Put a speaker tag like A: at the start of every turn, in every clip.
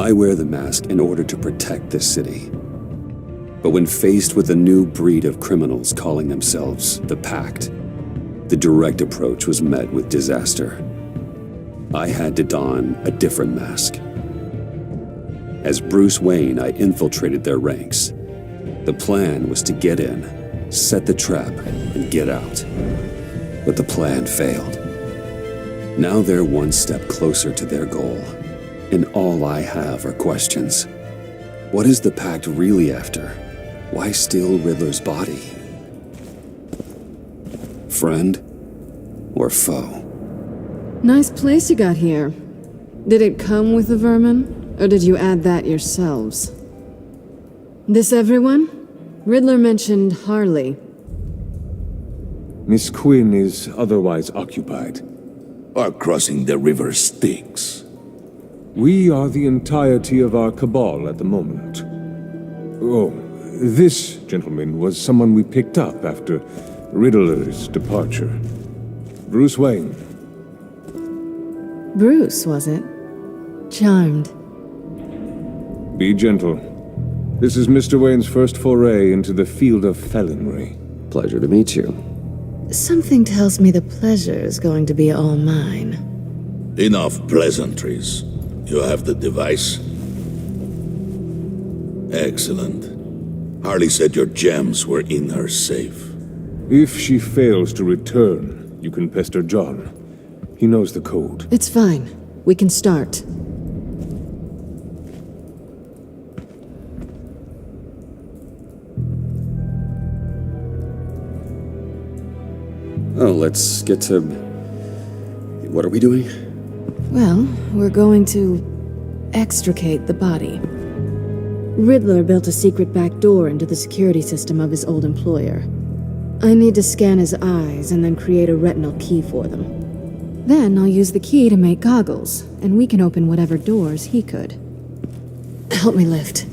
A: I wear the mask in order to protect this city. But when faced with a new breed of criminals calling themselves the Pact, the direct approach was met with disaster. I had to don a different mask. As Bruce Wayne, I infiltrated their ranks. The plan was to get in, set the trap, and get out. But the plan failed. Now they're one step closer to their goal, and all I have are questions. What is the Pact really after? Why steal Riddler's body? Friend or foe?
B: Nice place you got here. Did it come with the vermin, or did you add that yourselves? This everyone? Riddler mentioned Harley.
C: Miss Quinn is otherwise occupied.
D: Are crossing the river Styx.
C: We are the entirety of our cabal at the moment. Oh, this gentleman was someone we picked up after Riddler's departure. Bruce Wayne.
B: Bruce, was it? Charmed.
C: Be gentle. This is Mr. Wayne's first foray into the field of felonry.
A: Pleasure to meet you.
B: Something tells me the pleasure is going to be all mine.
D: Enough pleasantries. You have the device? Excellent. Harley said your gems were in her safe.
C: If she fails to return, you can pester John. He knows the code.
B: It's fine. We can start.
A: Oh, let's get to... What are we doing?
B: Well, we're going to extricate the body. Riddler built a secret back door into the security system of his old employer. I need to scan his eyes and then create a retinal key for them. Then I'll use the key to make goggles, and we can open whatever doors he could. Help me lift.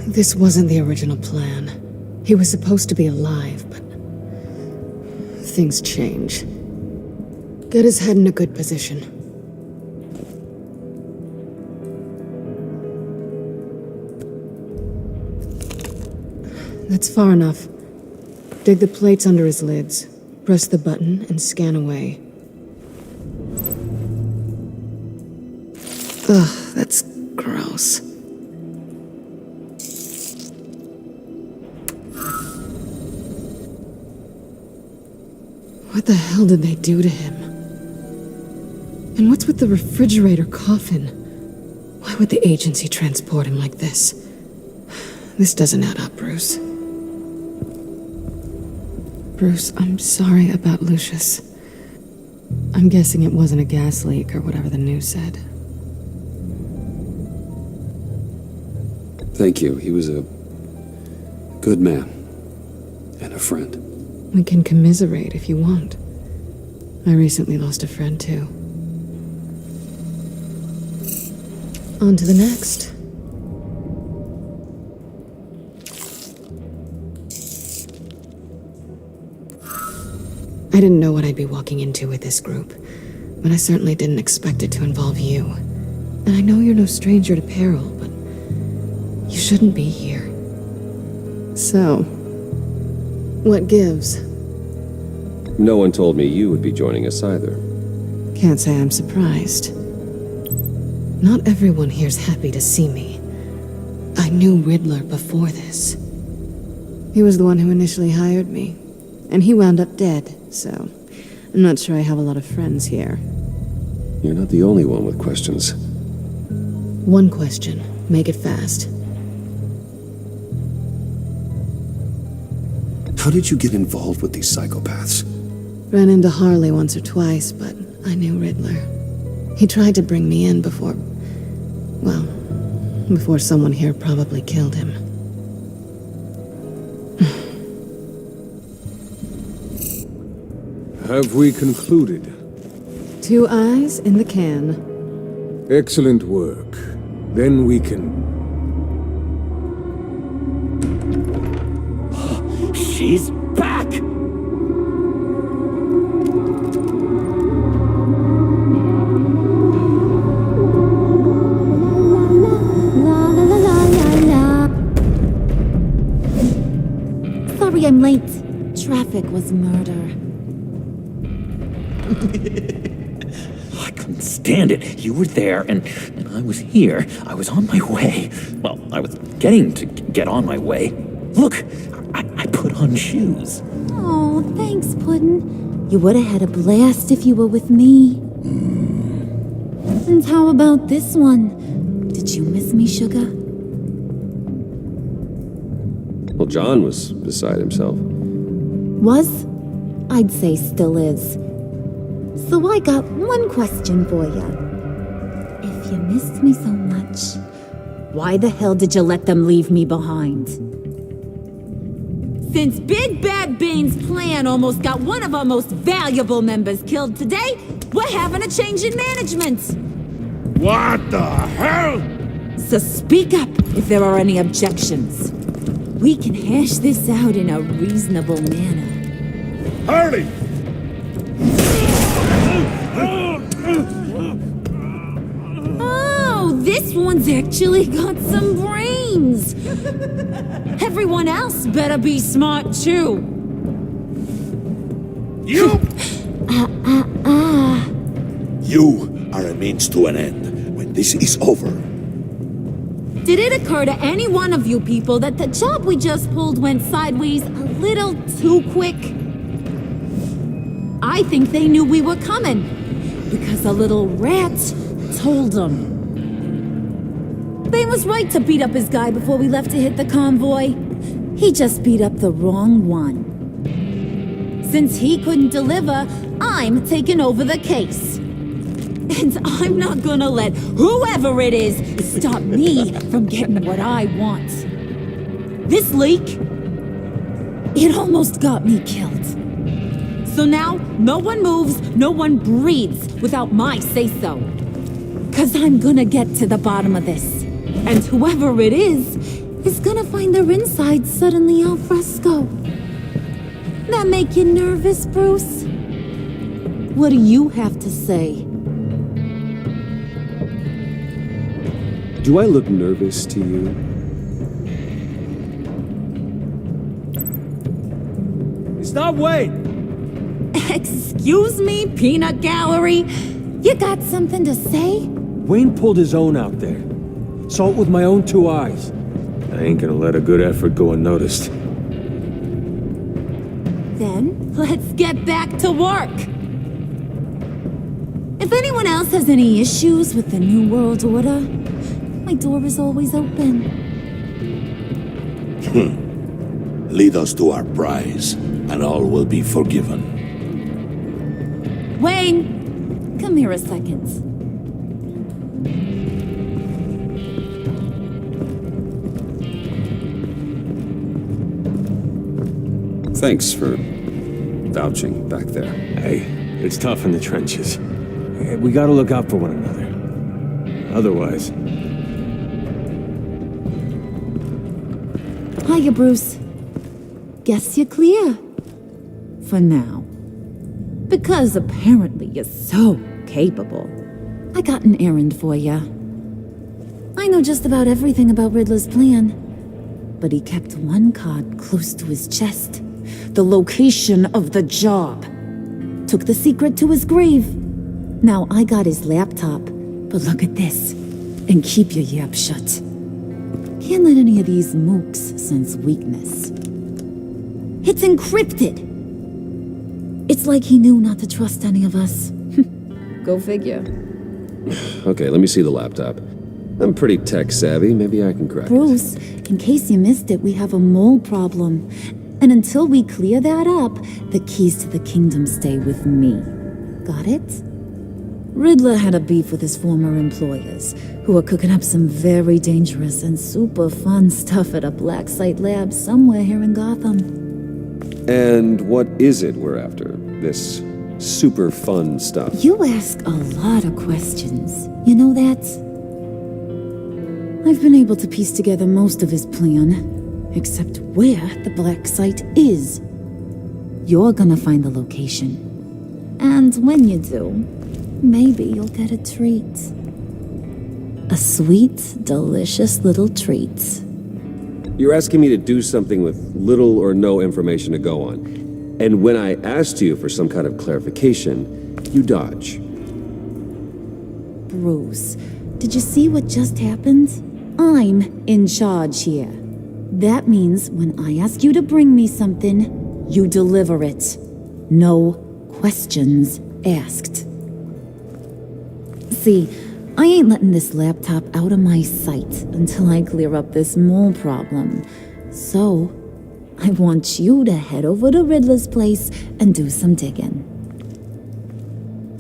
B: This wasn't the original plan. He was supposed to be alive, but things change. Get his head in a good position. That's far enough. Dig the plates under his lids. Press the button and scan away. Ugh, that's gross. What the hell did they do to him? And what's with the refrigerator coffin? Why would the agency transport him like this? This doesn't add up, Bruce. Bruce, I'm sorry about Lucius. I'm guessing it wasn't a gas leak or whatever the news said.
A: Thank you. He was a good man and a friend.
B: We can commiserate if you want. I recently lost a friend, too. On to the next. I didn't know what I'd be walking into with this group, but I certainly didn't expect it to involve you. And I know you're no stranger to peril, but you shouldn't be here. So, what gives?
E: No one told me you would be joining us either.
B: Can't say I'm surprised. Not everyone here's happy to see me. I knew Riddler before this. He was the one who initially hired me, and he wound up dead, so I'm not sure I have a lot of friends here.
A: You're not the only one with questions.
B: One question. Make it fast.
A: How did you get involved with these psychopaths?
B: Ran into Harley once or twice, but I knew Riddler. He tried to bring me in before... well, before someone here probably killed him.
C: Have we concluded?
B: 2 eyes in the can.
C: Excellent work. Then we can...
F: She's back!
G: Sorry I'm late. Traffic was murder.
F: I couldn't stand it. You were there, and I was here. I was on my way. Well, I was getting to get on my way. Look, I put on shoes.
G: Oh, thanks, Puddin'. You would have had a blast if you were with me. And how about this one? Did you miss me, Sugar?
E: Well, John was beside himself.
G: Was? I'd say still is. So I got one question for ya. If you missed me so much, why the hell did you let them leave me behind? Since Big Bad Bane's plan almost got one of our most valuable members killed today, we're having a change in management.
D: What the hell?
G: So speak up if there are any objections. We can hash this out in a reasonable manner.
D: Harley!
G: Oh, this one's actually got some brains. Everyone else better be smart too.
D: You! You are a means to an end. When this is over,
G: Did it occur to any one of you people that the job we just pulled went sideways a little too quick? I think they knew we were coming, because a little rat told them. Bane was right to beat up his guy before we left to hit the convoy. He just beat up the wrong one. Since he couldn't deliver, I'm taking over the case. And I'm not gonna let whoever it is stop me from getting what I want. This leak, it almost got me killed. So now, no one moves, no one breathes without my say-so. 'Cause I'm gonna get to the bottom of this. And whoever it is gonna find their inside suddenly al fresco. That make you nervous, Bruce? What do you have to say?
A: Do I look nervous to you?
H: Stop, wait!
G: Excuse me, peanut gallery? You got something to say?
H: Wayne pulled his own out there. Saw it with my own 2 eyes.
C: I ain't gonna let a good effort go unnoticed.
G: Then, let's get back to work. If anyone else has any issues with the New World Order, my door is always open.
D: lead us to our prize, and all will be forgiven.
G: Wayne, come here a second.
A: Thanks for vouching back there.
C: Hey, it's tough in the trenches. We gotta look out for one another. Otherwise...
G: Hiya, Bruce. Guess you're clear. For now. Because apparently you're so capable. I got an errand for ya. I know just about everything about Riddler's plan. But he kept one card close to his chest. The location of the job. Took the secret to his grave. Now I got his laptop. But look at this. And keep your yap shut. Can't let any of these mooks sense weakness. It's encrypted! It's like he knew not to trust any of us. Go figure.
E: Okay, let me see the laptop. I'm pretty tech savvy. Maybe I can crack it.
G: Bruce, in case you missed it, we have a mole problem. And until we clear that up, the keys to the kingdom stay with me. Got it? Riddler had a beef with his former employers, who were cooking up some very dangerous and super fun stuff at a black site lab somewhere here in Gotham.
E: And what is it we're after? This
A: super fun stuff.
G: You ask a lot of questions. You know that? I've been able to piece together most of his plan, except where the black site is. You're gonna find the location. And when you do, maybe you'll get a treat. A sweet, delicious little treat.
E: You're asking me to do something with little or no information to go on. And when I asked you for some kind of clarification, you dodge.
G: Bruce, did you see what just happened? I'm in charge here. That means when I ask you to bring me something, you deliver it. No questions asked. See, I ain't letting this laptop out of my sight until I clear up this mole problem. So, I want you to head over to Riddler's place and do some digging.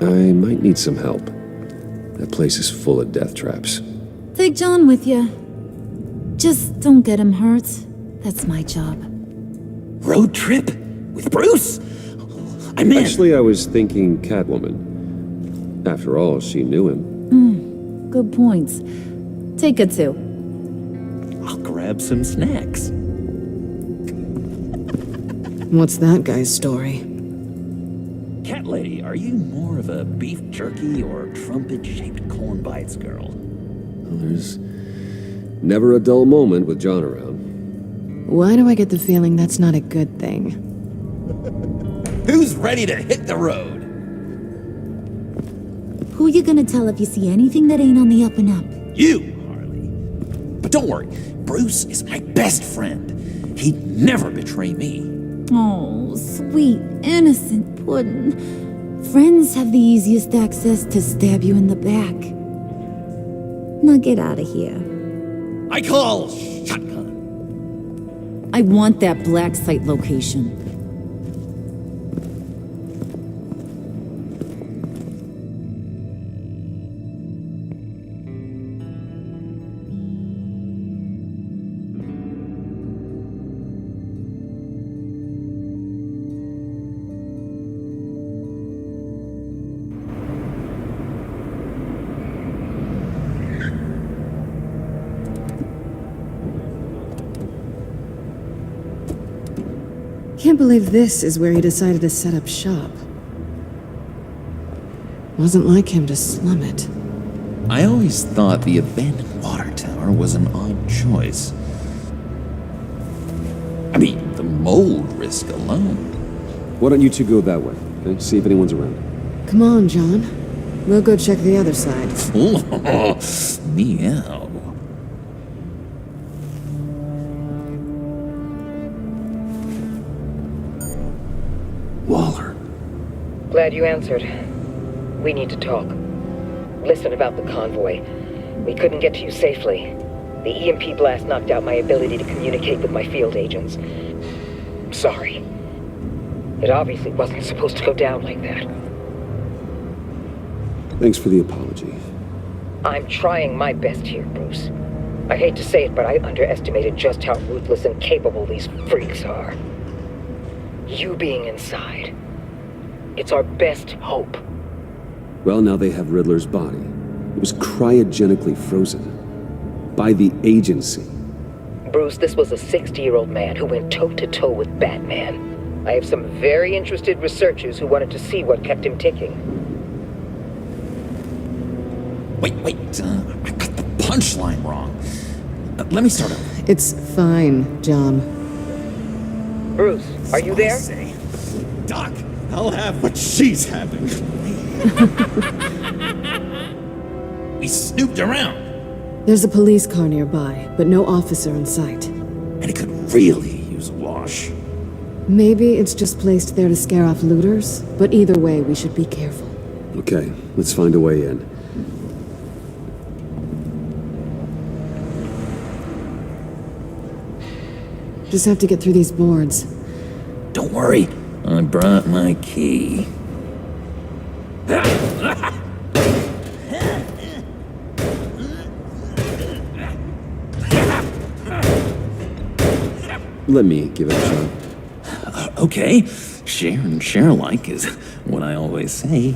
E: I might need some help. That place is full of death traps.
G: Take John with you. Just don't get him hurt. That's my job.
F: Road trip? With Bruce? I'm in.
E: Actually, I was thinking Catwoman. After all, she knew him.
G: Good points. Take it too.
F: I'll grab some snacks.
B: What's that guy's story?
F: Cat lady, are you more of a beef jerky or trumpet-shaped corn bites girl?
E: Well, there's never a dull moment with John around.
B: Why do I get the feeling that's not a good thing?
F: Who's ready to hit the road?
G: Who you gonna tell if you see anything that ain't on the up and up?
F: You, Harley. But don't worry, Bruce is my best friend. He'd never betray me.
G: Oh, sweet, innocent puddin'. Friends have the easiest access to stab you in the back. Now get out of here.
F: I call shotgun.
G: I want that black site location.
B: Can't believe this is where he decided to set up shop. Wasn't like him to slum it.
F: I always thought the abandoned water tower was an odd choice. I mean, the mold risk alone.
E: Why don't you two go that way? Okay? See if anyone's around.
B: Come on, John. We'll go check the other side.
F: Meow.
E: Waller.
I: Glad you answered. We need to talk. Listen about the convoy. We couldn't get to you safely. The EMP blast knocked out my ability to communicate with my field agents. Sorry. It obviously wasn't supposed to go down like that.
A: Thanks for the apology.
I: I'm trying my best here, Bruce. I hate to say it, but I underestimated just how ruthless and capable these freaks are. You being inside, it's our best hope.
A: Well, now they have Riddler's body. It was cryogenically frozen. By the agency.
I: Bruce, this was a 60-year-old man who went toe-to-toe with Batman. I have some very interested researchers who wanted to see what kept him ticking.
F: Wait, I got the punchline wrong. Let me start over.
B: It's fine, John.
I: Bruce, are you there?
F: Say, Doc, I'll have what she's having. We snooped around,
B: There's a police car nearby, but no officer in sight.
F: and it could really use a wash.
B: Maybe it's just placed there to scare off looters, but either way, we should be careful.
A: Okay, let's find a way in.
B: Just have to get through these boards.
F: Don't worry, I brought my key.
A: Let me give it a shot.
F: Okay, share and share alike is what I always say.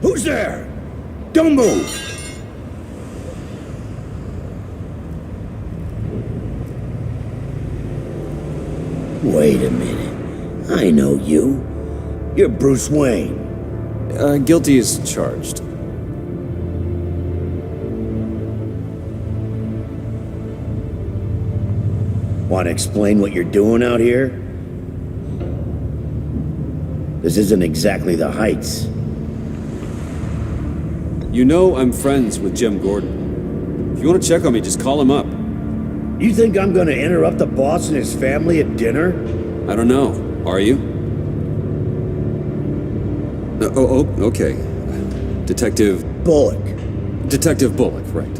D: Who's there? Don't move! Wait a minute. I know you. You're Bruce Wayne.
E: Guilty as charged.
D: Want to explain what you're doing out here? This isn't exactly the Heights.
E: You know I'm friends with Jim Gordon. If you want to check on me, just call him up.
D: You think I'm gonna interrupt the boss and his family at dinner?
E: I don't know. Are you? Okay. Detective
D: Bullock.
E: Right.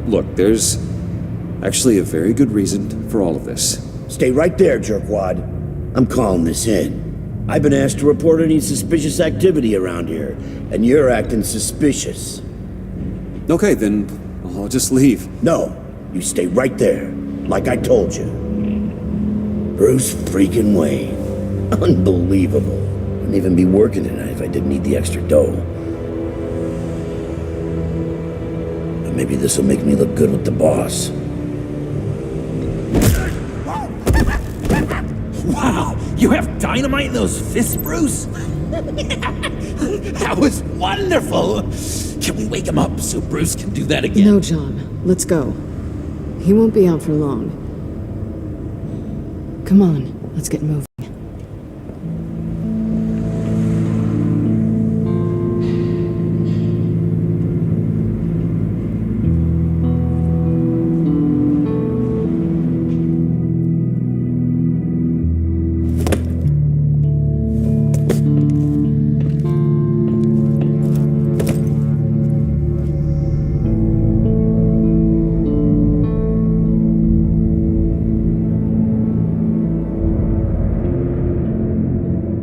E: Look, there's actually a very good reason for all of this.
D: Stay right there, jerkwad. I'm calling this in. I've been asked to report any suspicious activity around here, and you're acting suspicious.
E: Okay, then I'll just leave.
D: No, you stay right there, like I told you. Bruce freaking Wayne. Unbelievable. Wouldn't even be working tonight if I didn't need the extra dough. But maybe this will make me look good with the boss.
F: Wow, you have dynamite in those fists, Bruce? That was wonderful! Can we wake him up so Bruce can do that again?
B: No, John. Let's go. He won't be out for long. Come on, let's get moving.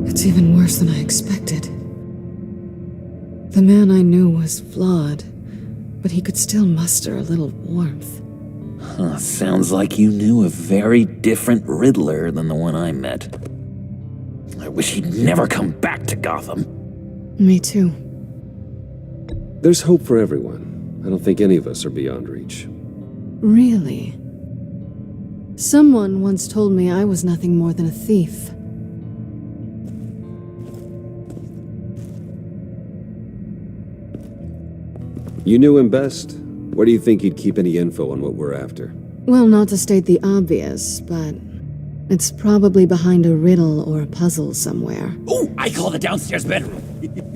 B: It's even worse than I expected. The man I knew was flawed, but he could still muster a little warmth.
F: Huh, sounds like you knew a very different Riddler than the one I met. I wish he'd never come back to Gotham.
B: Me too.
E: There's hope for everyone. I don't think any of us are beyond reach.
B: Really? Someone once told me I was nothing more than a thief.
E: You knew him best. Where do you think he'd keep any info on what we're after?
B: Well, not to state the obvious, but it's probably behind a riddle or a puzzle somewhere.
F: Oh, I call the downstairs bedroom.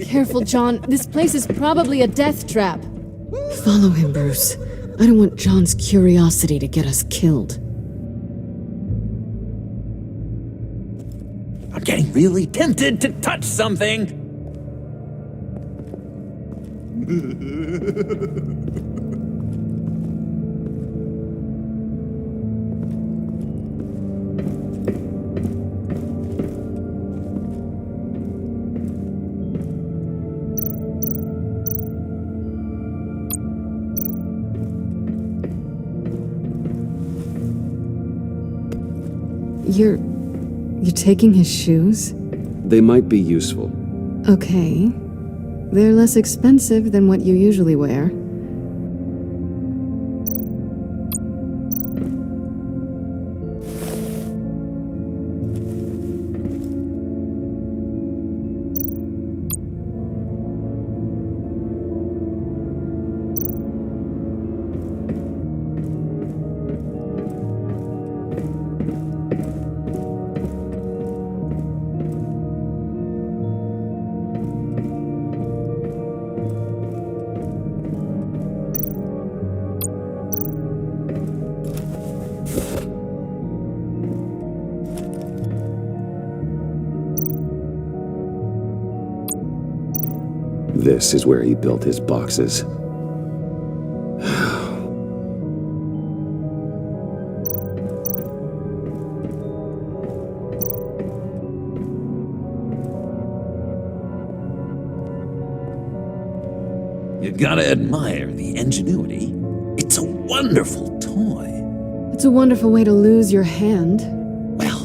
B: Careful, John. This place is probably a death trap. Follow him, Bruce. I don't want John's curiosity to get us killed.
F: I'm getting really tempted to touch something.
B: You're taking his shoes?
E: They might be useful.
B: Okay. They're less expensive than what you usually wear.
A: This is where he built his boxes.
F: gotta admire the ingenuity. It's a wonderful toy.
B: It's a wonderful way to lose your hand.
F: Well,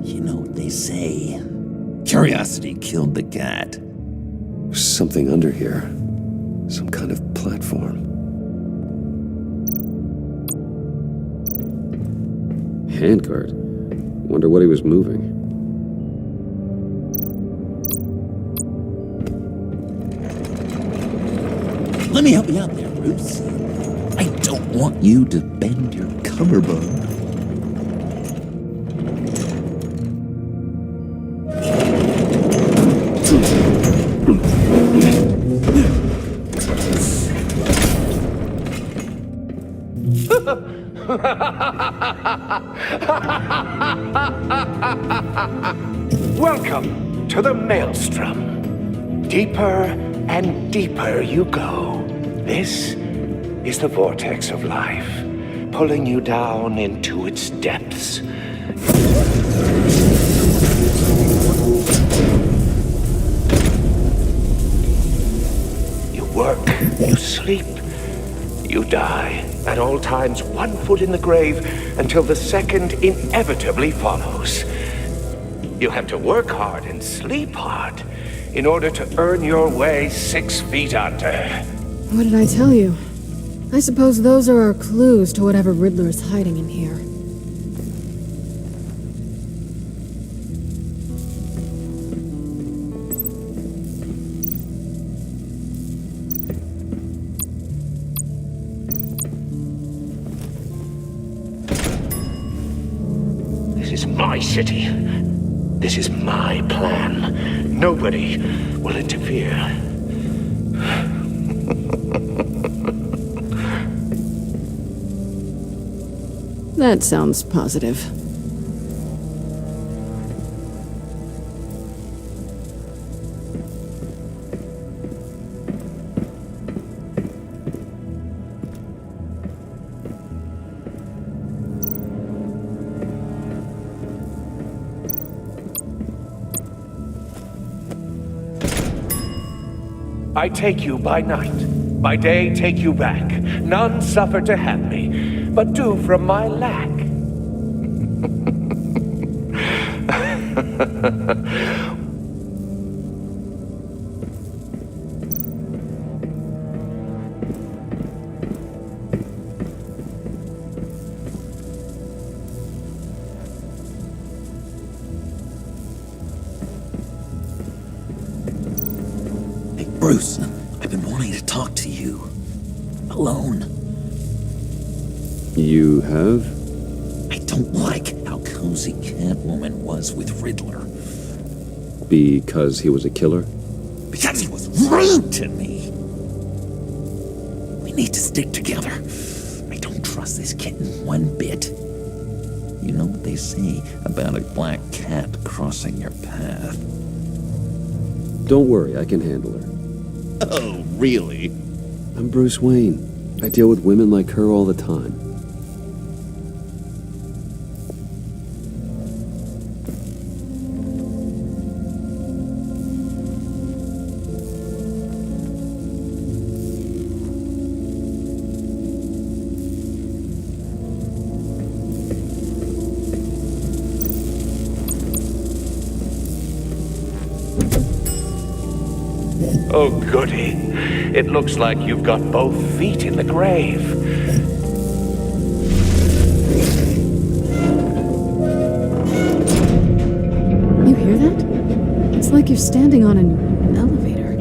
F: you know what they say. Curiosity killed the cat.
A: There's something under here. Some kind of platform. Handguard. Wonder what he was moving.
F: Let me help you out there, Bruce. I don't want you to bend your cummerbund.
J: Welcome to the Maelstrom. Deeper and deeper you go. This is the vortex of life, pulling you down into its depths. You work, you sleep, you die. At all times, 1 foot in the grave until the second inevitably follows. You have to work hard and sleep hard in order to earn your way 6 feet under.
B: What did I tell you? I suppose those are our clues to whatever Riddler is hiding in here.
J: This is my city. This is my plan. Nobody will interfere.
B: That sounds positive.
J: I take you by night. By day, take you back. None suffer to have me, but do from my lack.
F: Bruce, I've been wanting to talk to you. Alone.
A: You have?
F: I don't like how cozy Catwoman was with Riddler.
A: Because he was a killer?
F: Because he was rude to me. We need to stick together. I don't trust this kitten one bit. You know what they say about a black cat crossing your path?
A: Don't worry, I can handle her.
F: Oh, really?
A: I'm Bruce Wayne. I deal with women like her all the time.
J: Oh, goody. It looks like you've got both feet in the grave.
B: You hear that? It's like you're standing on an elevator.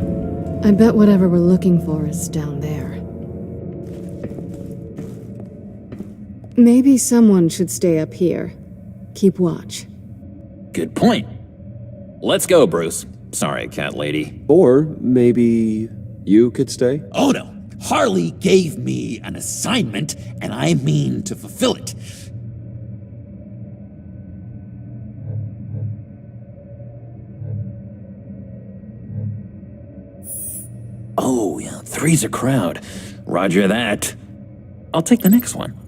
B: I bet whatever we're looking for is down there. Maybe someone should stay up here. Keep watch.
F: Good point. Let's go, Bruce. Sorry, cat lady.
A: Or maybe you could stay?
F: Oh no. Harley gave me an assignment, and I mean to fulfill it. Oh, yeah, 3's a crowd. Roger that. I'll take the next one.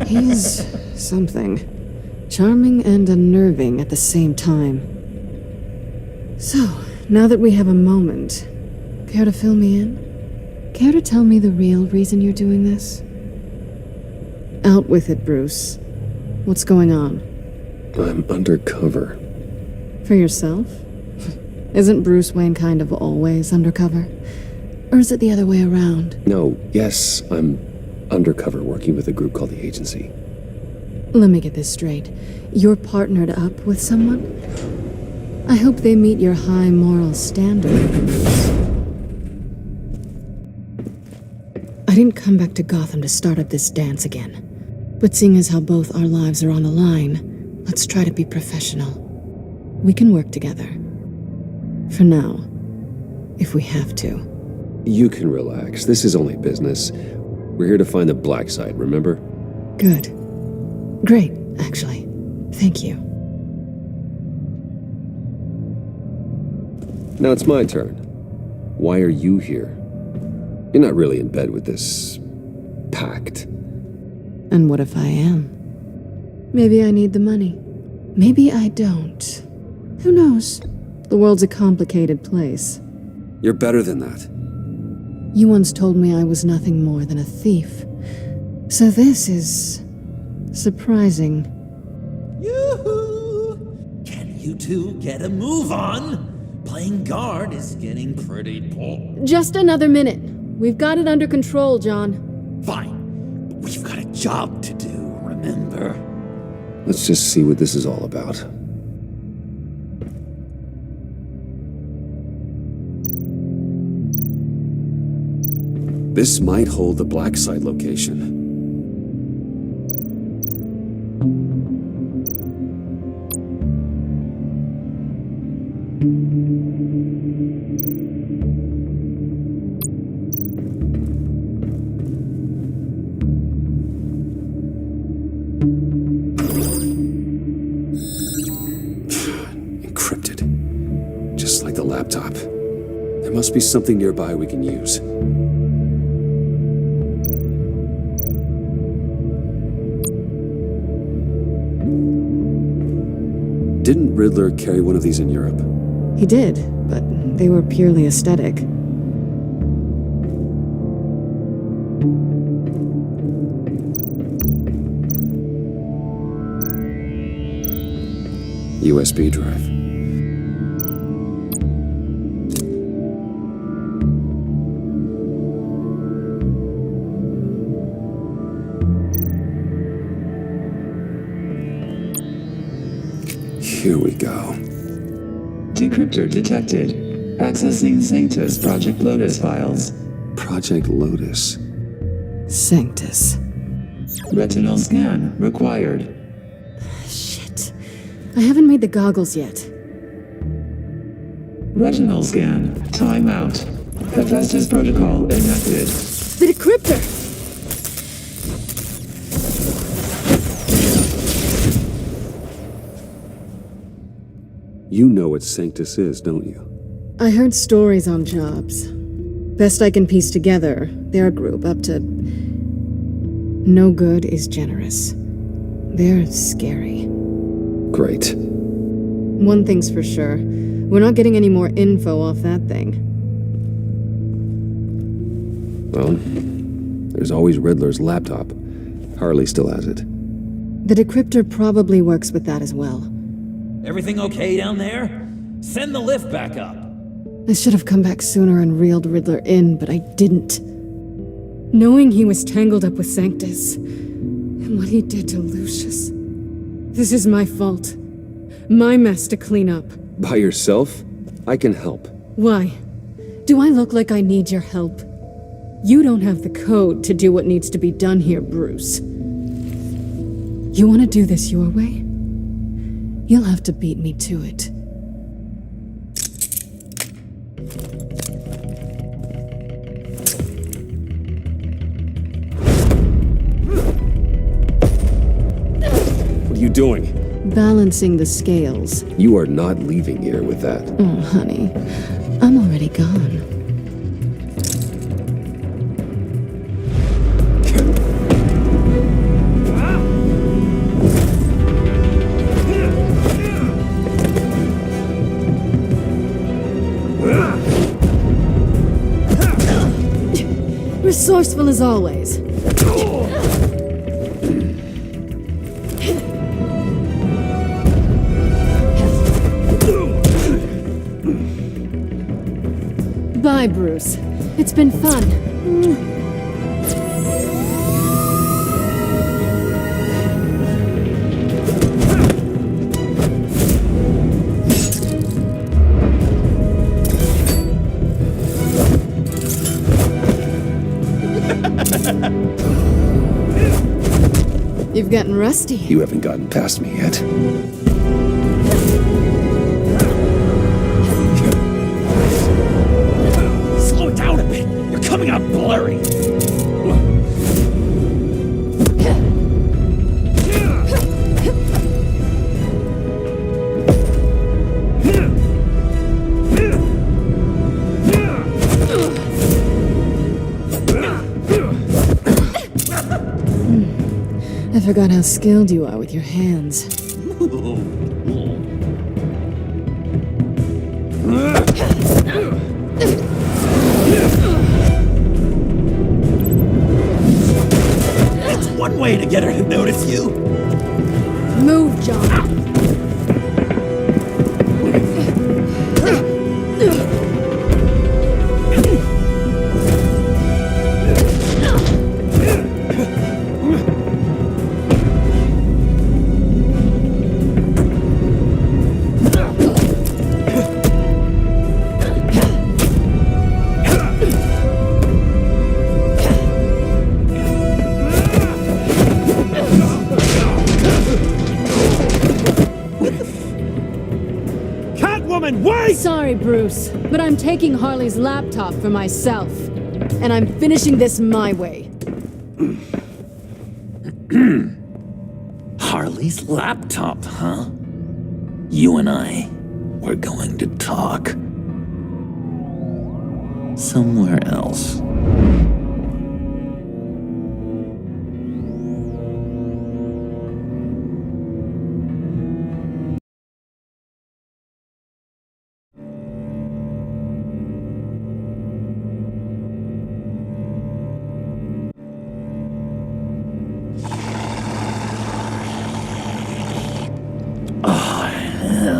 B: He's something. Charming and unnerving at the same time. So, now that we have a moment, care to fill me in? Care to tell me the real reason you're doing this? Out with it, Bruce. What's going on?
A: I'm undercover.
B: For yourself? Isn't Bruce Wayne kind of always undercover? Or is it the other way around?
A: No, yes, I'm undercover working with a group called the Agency.
B: Let me get this straight. You're partnered up with someone? I hope they meet your high moral standards. I didn't come back to Gotham to start up this dance again. But seeing as how both our lives are on the line, let's try to be professional. We can work together. For now. If we have to.
A: You can relax. This is only business. We're here to find the black side, remember?
B: Good. Great, actually. Thank you.
A: Now it's my turn. Why are you here? You're not really in bed with this pact.
B: And what if I am? Maybe I need the money. Maybe I don't. Who knows? The world's a complicated place.
A: You're better than that.
B: You once told me I was nothing more than a thief. So this is surprising.
F: Yoo-hoo! Can you two get a move on? Playing guard is getting pretty boring.
B: Just another minute. We've got it under control, John.
F: Fine. We've got a job to do, remember?
A: Let's just see what this is all about. This might hold the black site location. Encrypted. Just like the laptop. There must be something nearby we can use. Didn't Riddler carry one of these in Europe?
B: He did, but they were purely aesthetic.
A: USB drive. Here we go.
K: Decryptor detected. Accessing Sanctus Project Lotus files.
A: Project Lotus.
B: Sanctus.
K: Retinal scan required.
B: Shit. I haven't made the goggles yet.
K: Retinal scan. Timeout. Hephaestus protocol enacted.
B: The decryptor!
A: You know what Sanctus is, don't you?
B: I heard stories on jobs. Best I can piece together, they're a group up to... No good is generous. They're scary.
A: Great.
B: One thing's for sure. We're not getting any more info off that thing.
A: Well, there's always Riddler's laptop. Harley still has it.
B: The decryptor probably works with that as well.
F: Everything okay down there? Send the lift back up.
B: I should have come back sooner and reeled Riddler in, but I didn't. Knowing he was tangled up with Sanctus, and what he did to Lucius. This is my fault. My mess to clean up.
A: By yourself? I can help.
B: Why? Do I look like I need your help? You don't have the code to do what needs to be done here, Bruce. You want to do this your way? You'll have to beat me to it.
A: What are you doing?
B: Balancing the scales.
A: You are not leaving here with that.
B: Oh, honey. I'm already gone. Resourceful as always. Bye, Bruce. It's been fun. You've gotten rusty.
A: You haven't gotten past me yet.
F: Slow it down a bit. You're coming out blurry.
B: I forgot how skilled you are with your hands.
F: That's one way to get her to notice you.
B: Move, John. Sorry, Bruce, but I'm taking Harley's laptop for myself. And I'm finishing this my way.
F: Harley's laptop, huh? You and I, we're going to talk. Somewhere else.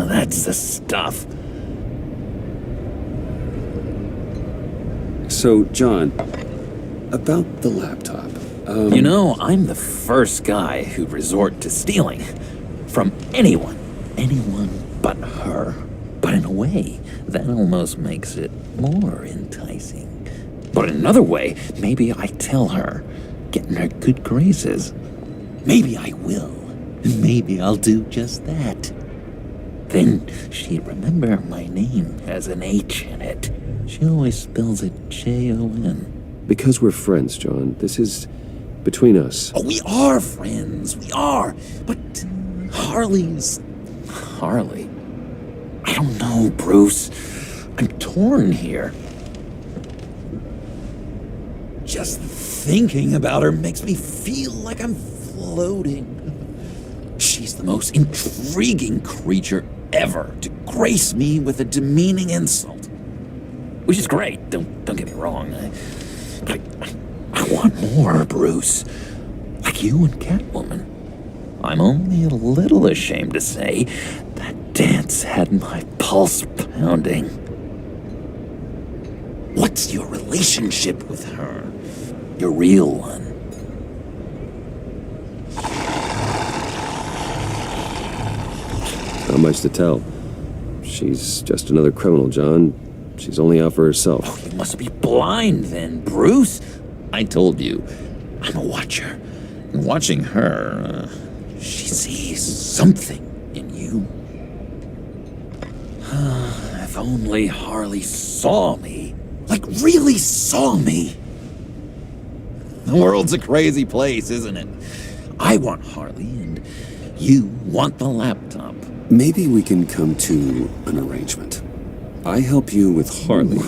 F: That's the stuff.
A: So, John, about the laptop.
F: You know, I'm the first guy who'd resort to stealing. From anyone. Anyone but her. But in a way, that almost makes it more enticing. But in another way, maybe I tell her, get in her good graces. Maybe I will. Maybe I'll do just that. Then she'd remember my name has an H in it. She always spells it Jon.
A: Because we're friends, John. This is between us.
F: Oh, we are friends. We are. But Harley's... Harley? I don't know, Bruce. I'm torn here. Just thinking about her makes me feel like I'm floating. She's the most intriguing creature ever to grace me with a demeaning insult. Which is great, don't get me wrong. But I want more, Bruce. Like you and Catwoman. I'm only a little ashamed to say that dance had my pulse pounding. What's your relationship with her? Your real one?
A: Not much to tell. She's just another criminal, John. She's only out for herself.
F: Oh, you must be blind then, Bruce. I told you, I'm a watcher. And watching her, she sees something in you. If only Harley saw me. Like, really saw me. The world's a crazy place, isn't it? I want Harley, and you want the laptop.
A: Maybe we can come to an arrangement. I help you with Harley.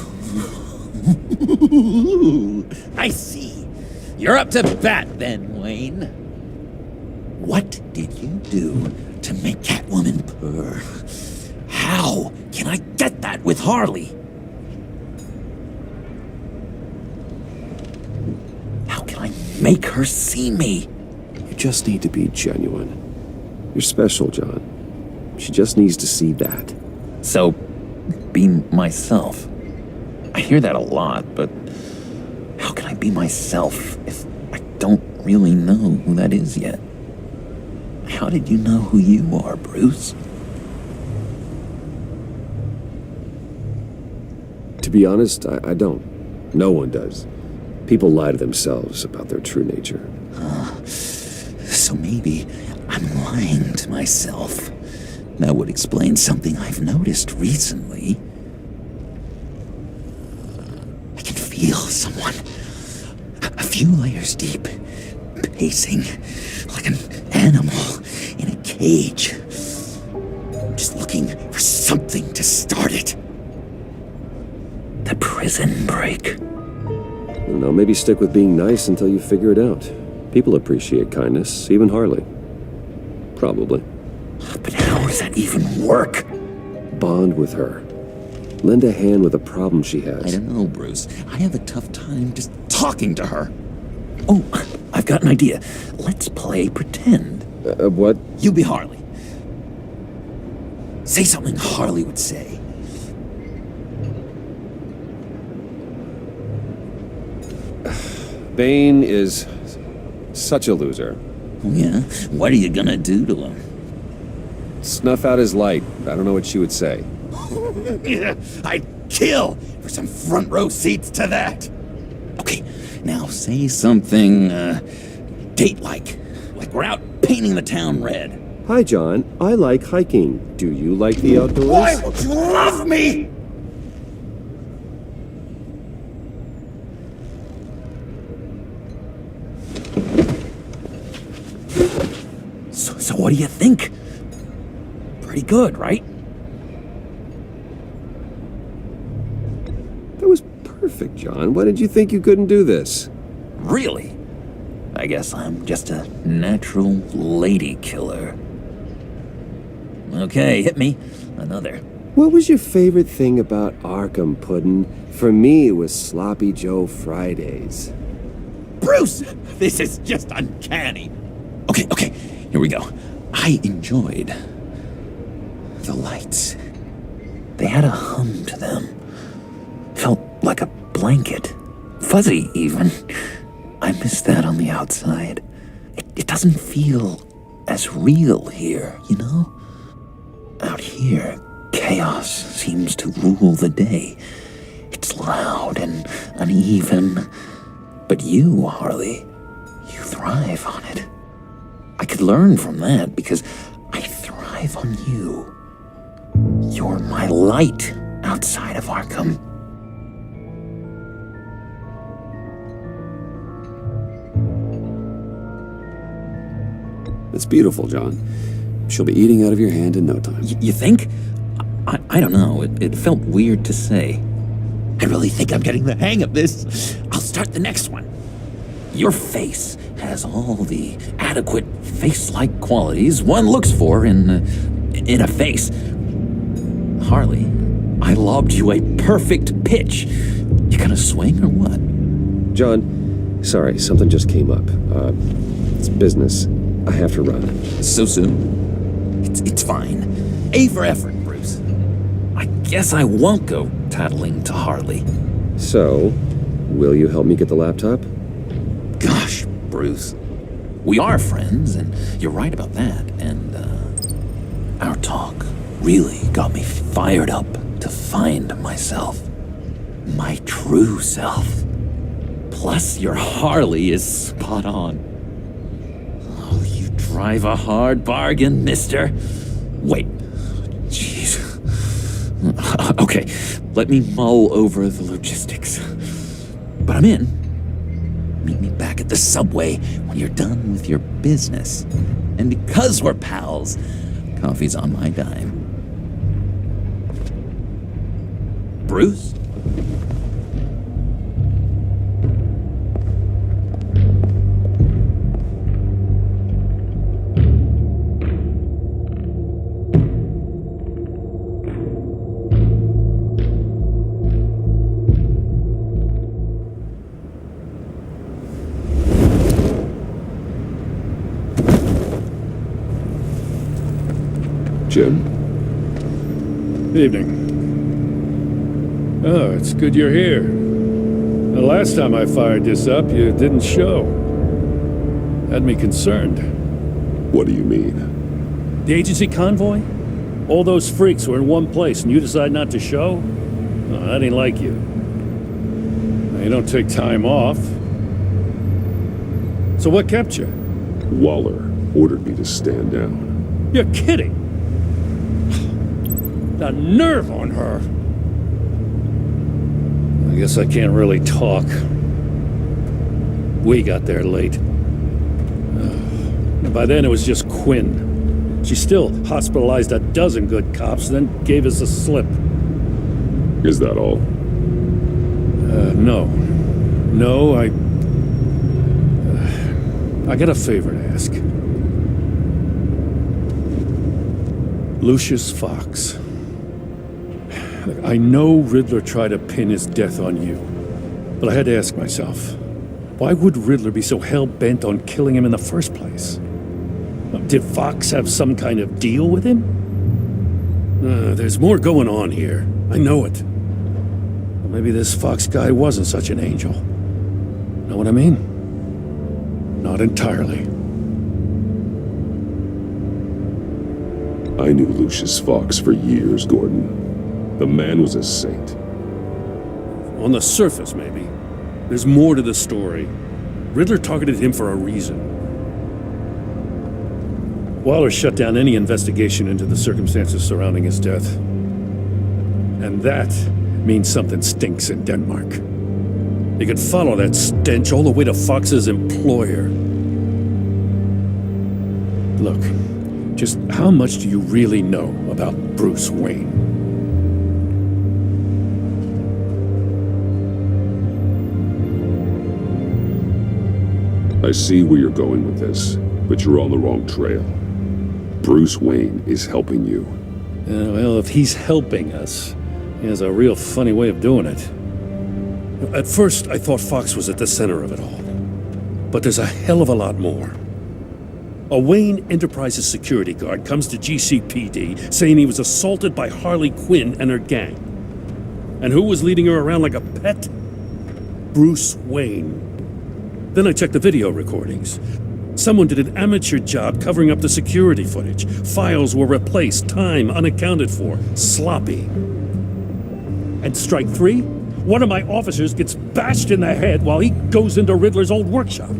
F: I see. You're up to bat then, Wayne. What did you do to make Catwoman purr? How can I get that with Harley? make her see me.
A: You just need to be genuine. You're special, John. She just needs to see that.
F: So, be myself. I hear that a lot, but how can I be myself if I don't really know who that is yet? How did you know who you are, Bruce?
A: To be honest, I don't. No one does. People lie to themselves about their true nature.
F: So maybe I'm lying to myself. That would explain something I've noticed recently. I can feel someone a few layers deep, pacing like an animal in a cage. Just looking for something to start it. The prison break.
A: I don't know, maybe stick with being nice until you figure it out. People appreciate kindness, even Harley. Probably.
F: But how does that even work?
A: Bond with her. Lend a hand with a problem she has.
F: I don't know, Bruce. I have a tough time just talking to her. Oh, I've got an idea. Let's play pretend.
A: What?
F: You be Harley. Say something Harley would say.
A: Bane is such a loser.
F: Yeah? What are you gonna do to him?
A: Snuff out his light. I don't know what she would say.
F: I'd kill for some front row seats to that. Okay, now say something, date-like. Like we're out painting the town red.
A: Hi, John. I like hiking. Do you like the outdoors?
F: Why would you love me? So what do you think? Pretty good, right?
A: That was perfect, John. Why did you think you couldn't do this?
F: Really? I guess I'm just a natural lady killer. Okay, hit me. Another.
A: What was your favorite thing about Arkham, Puddin'? For me, it was Sloppy Joe Fridays.
F: Bruce! This is just uncanny. Okay, here we go. I enjoyed the lights. They had a hum to them. Felt like a blanket. Fuzzy, even. I miss that on the outside. It doesn't feel as real here, you know? Out here, chaos seems to rule the day. It's loud and uneven. But you, Harley, you thrive on it. I could learn from that because I thrive on you. You're my light outside of Arkham.
A: It's beautiful, John. She'll be eating out of your hand in no time.
F: You think? I don't know. It felt weird to say. I really think I'm getting the hang of this. I'll start the next one. Your face has all the adequate face-like qualities one looks for in a face. Harley, I lobbed you a perfect pitch. You gonna swing or what?
A: John, sorry, something just came up. It's business. I have to run.
F: So soon? It's fine. A for effort, Bruce. I guess I won't go tattling to Harley.
A: So, will you help me get the laptop?
F: Gosh, Bruce. We are friends, and you're right about that. And, our talk really got me fired up to find myself. My true self. Plus, your Harley is spot on. Oh, you drive a hard bargain, mister. Wait. Jeez. Okay, let me mull over the logistics. But I'm in. Meet me back at the subway when you're done with your business. And because we're pals, coffee's on my dime. Bruce?
C: Jim?
L: Evening. Oh, it's good you're here. The last time I fired this up, you didn't show. Had me concerned.
C: What do you mean?
L: The agency convoy? All those freaks were in one place and you decide not to show? Oh, that ain't like you. You don't take time off. So what kept you?
C: Waller ordered me to stand down.
L: You're kidding! The nerve on her! I guess I can't really talk. We got there late. By then it was just Quinn. She still hospitalized a dozen good cops, then gave us the slip.
C: Is that all?
L: No. No, I got a favor to ask. Lucius Fox. Look, I know Riddler tried to pin his death on you, but I had to ask myself, why would Riddler be so hell-bent on killing him in the first place? Did Fox have some kind of deal with him? There's more going on here. I know it. Well, maybe this Fox guy wasn't such an angel. Know what I mean? Not entirely.
C: I knew Lucius Fox for years, Gordon. The man was a saint.
L: On the surface, maybe. There's more to the story. Riddler targeted him for a reason. Waller shut down any investigation into the circumstances surrounding his death. And that means something stinks in Denmark. You could follow that stench all the way to Fox's employer. Look, just how much do you really know about Bruce Wayne?
C: I see where you're going with this, but you're on the wrong trail. Bruce Wayne is helping you.
L: Well, if he's helping us, he has a real funny way of doing it. At first, I thought Fox was at the center of it all. But there's a hell of a lot more. A Wayne Enterprises security guard comes to GCPD saying he was assaulted by Harley Quinn and her gang. And who was leading her around like a pet? Bruce Wayne. Then I checked the video recordings. Someone did an amateur job covering up the security footage. Files were replaced, time unaccounted for, sloppy. And strike three? One of my officers gets bashed in the head while he goes into Riddler's old workshop.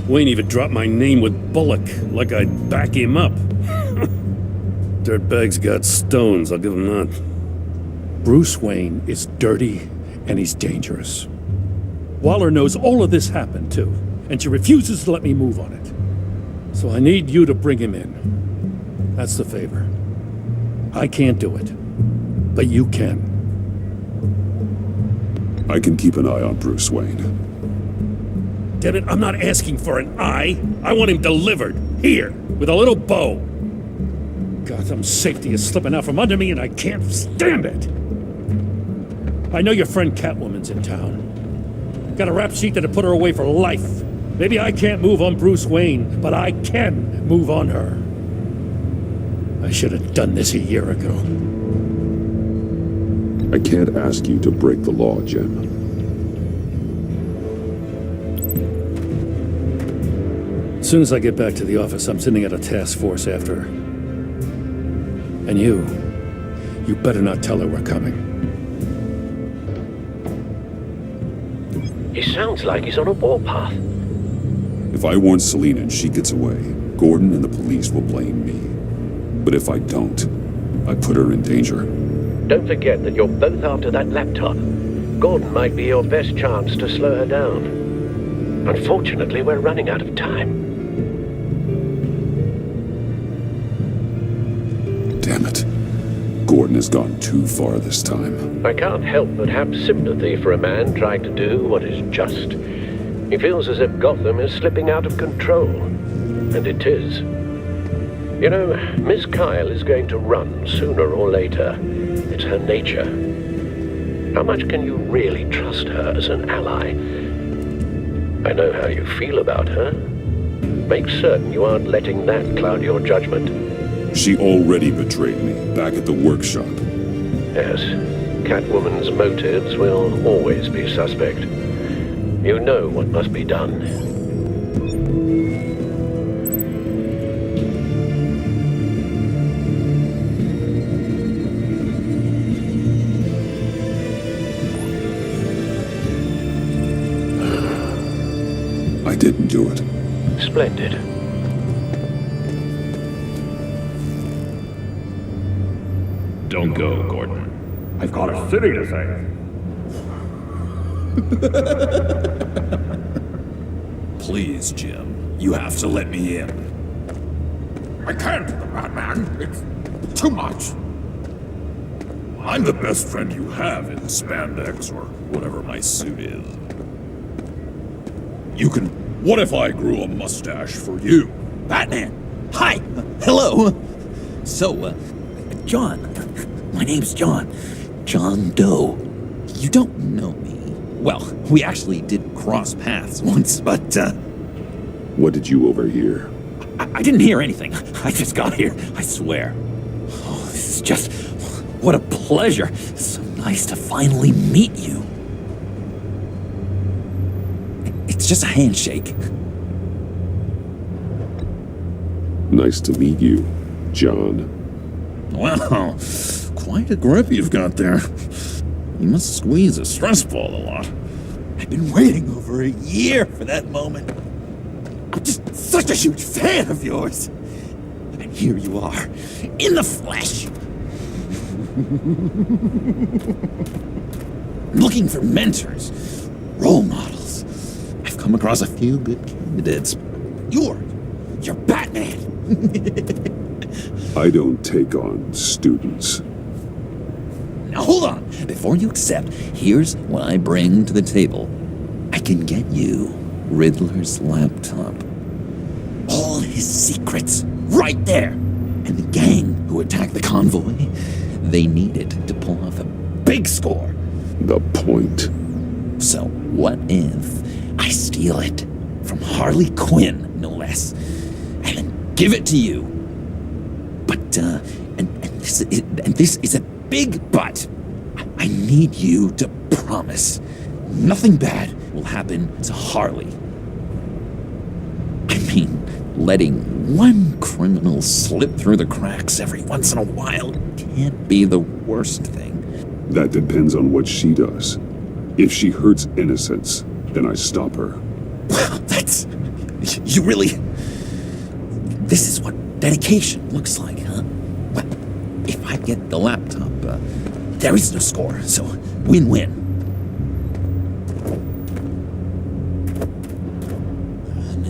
L: Wayne even dropped my name with Bullock, like I'd back him up. Dirtbag's got stones, I'll give him that. Bruce Wayne is dirty and he's dangerous. Waller knows all of this happened too, and she refuses to let me move on it. So I need you to bring him in. That's the favor. I can't do it, but you can.
C: I can keep an eye on Bruce Wayne.
L: Damn it, I'm not asking for an eye. I want him delivered, here, with a little bow. Gotham's safety is slipping out from under me and I can't stand it. I know your friend Catwoman's in town. Got a rap sheet that'd put her away for life. Maybe I can't move on Bruce Wayne, but I can move on her. I should have done this a year ago.
C: I can't ask you to break the law, Jim.
L: As soon as I get back to the office, I'm sending out a task force after her. And you better not tell her we're coming.
J: He sounds like he's on a warpath.
C: If I warn Selina and she gets away, Gordon and the police will blame me. But if I don't, I put her in danger.
J: Don't forget that you're both after that laptop. Gordon might be your best chance to slow her down. Unfortunately, we're running out of time.
C: Damn it. Gordon has gone too far this time.
J: I can't help but have sympathy for a man trying to do what is just. He feels as if Gotham is slipping out of control. And it is. You know, Miss Kyle is going to run sooner or later. It's her nature. How much can you really trust her as an ally? I know how you feel about her. Make certain you aren't letting that cloud your judgment.
M: She already betrayed me, back at the workshop.
J: Yes. Catwoman's motives will always be suspect. You know what must be done.
M: I didn't do it.
J: Splendid.
N: Don't go, Gordon. I've got a city to save.
M: Please, Jim. You have to let me in.
N: I can't, Batman. It's too much.
M: I'm the best friend you have in spandex or whatever my suit is. You can... What if I grew a mustache for you?
F: Batman! Hi! Hello! So, John. My name's John. John Doe. You don't know me. Well, we actually did cross paths once, but,
A: What did you overhear?
F: I didn't hear anything. I just got here, I swear. Oh, this is just... What a pleasure. It's so nice to finally meet you. It's just a handshake.
A: Nice to meet you, John.
N: Wow, quite a grip you've got there. You must squeeze a stress ball a lot.
F: I've been waiting over a year for that moment. I'm just such a huge fan of yours. And here you are, in the flesh. Looking for mentors, role models. I've come across a few good candidates. You're Batman.
A: I don't take on students.
F: Now hold on. Before you accept, here's what I bring to the table. I can get you Riddler's laptop. All his secrets, right there. And the gang who attacked the convoy, they needed to pull off a big score.
A: The point.
F: So what if I steal it from Harley Quinn, no less, and then give it to you? But, and this is a big but. I need you to promise nothing bad will happen to Harley. I mean, letting one criminal slip through the cracks every once in a while can't be the worst thing.
A: That depends on what she does. If she hurts innocents, then I stop her.
F: Wow, that's... You really... This is what dedication looks like, huh? Well, if I get the laptop, there is no score, so win-win.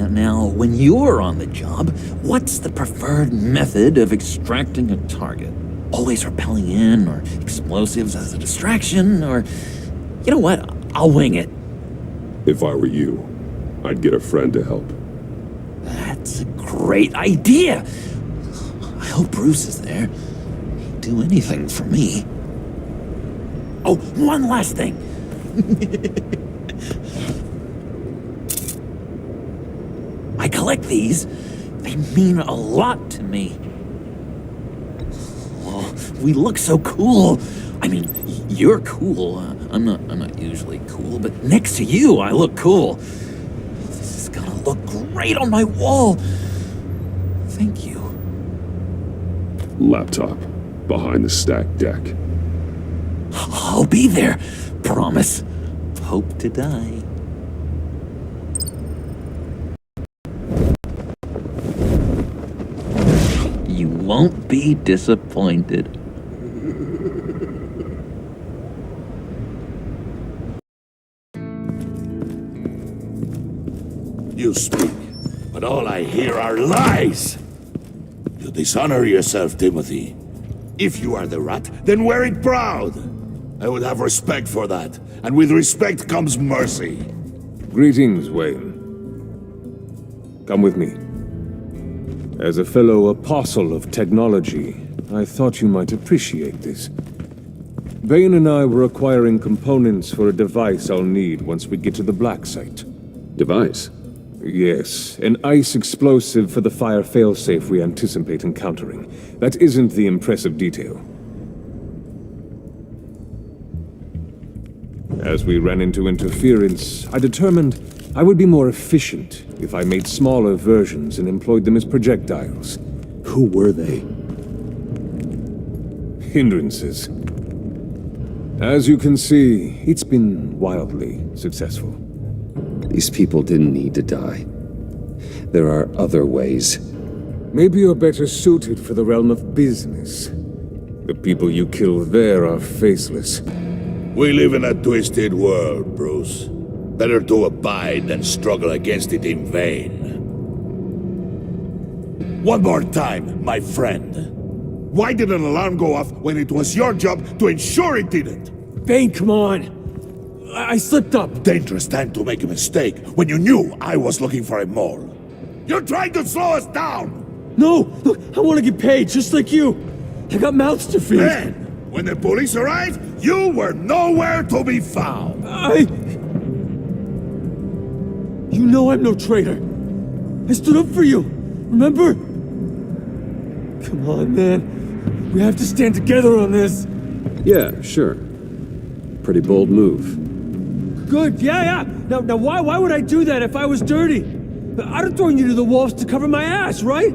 F: Now, when you're on the job, what's the preferred method of extracting a target? Always rappelling in, or explosives as a distraction, or... You know what? I'll wing it.
A: If I were you, I'd get a friend to help.
F: That's a great idea! I hope Bruce is there. He'd do anything for me. Oh, one last thing! I collect these. They mean a lot to me. Oh, we look so cool. I mean, you're cool. I'm not usually cool, but next to you, I look cool. This is gonna look great on my wall. Thank you.
A: Laptop. Behind the stacked deck.
F: I'll be there. Promise. Hope to die. You won't be disappointed.
D: You speak, but all I hear are lies! You dishonor yourself, Timothy. If you are the rat, then wear it proud! I would have respect for that, and with respect comes mercy.
C: Greetings, Wayne. Come with me. As a fellow apostle of technology, I thought you might appreciate this. Bane and I were acquiring components for a device I'll need once we get to the Black Site.
A: Device?
C: Yes, an ice explosive for the fire failsafe we anticipate encountering. That isn't the impressive detail. As we ran into interference, I determined I would be more efficient if I made smaller versions and employed them as projectiles.
A: Who were they?
C: Hindrances. As you can see, it's been wildly successful.
A: These people didn't need to die. There are other ways.
C: Maybe you're better suited for the realm of business. The people you kill there are faceless.
D: We live in a twisted world, Bruce. Better to abide than struggle against it in vain. One more time, my friend. Why did an alarm go off when it was your job to ensure it didn't?
H: Bane, come on! I slipped up!
D: Dangerous time to make a mistake when you knew I was looking for a mole. You're trying to slow us down!
H: No! Look, I want to get paid, just like you! I got mouths to feed!
D: Then, when the police arrived, you were nowhere to be found!
H: You know I'm no traitor! I stood up for you! Remember? Come on, man. We have to stand together on this!
A: Yeah, sure. Pretty bold move.
H: Good, yeah. Now why would I do that if I was dirty? I'd have thrown you to the wolves to cover my ass, right?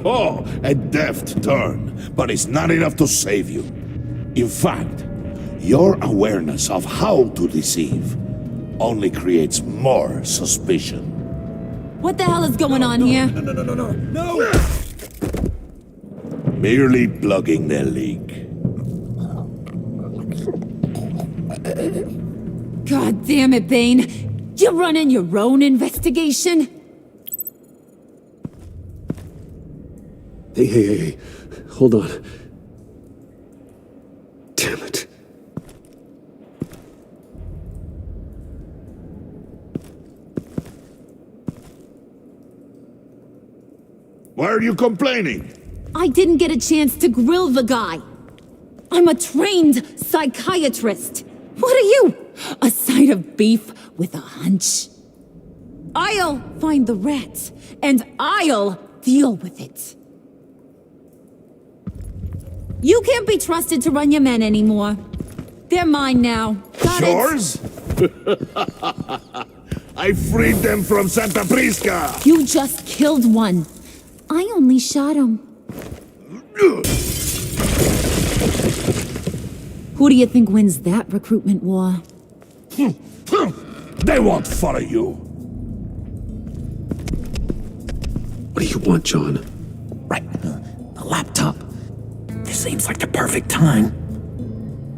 D: Oh, a deft turn, but it's not enough to save you. In fact, your awareness of how to deceive only creates more suspicion.
G: What the hell is going on here?
H: No!
D: Merely plugging the leak.
G: God damn it, Bane. You're running your own investigation?
A: Hey. Hold on. Damn it.
D: Why are you complaining?
G: I didn't get a chance to grill the guy. I'm a trained psychiatrist. What are you? A side of beef with a hunch? I'll find the rat, and I'll deal with it. You can't be trusted to run your men anymore. They're mine now. Got
D: Yours? I freed them from Santa Prisca!
G: You just killed one. I only shot him. Who do you think wins that recruitment war?
D: They won't follow you.
A: What do you want, John?
F: Right, the laptop. This seems like the perfect time.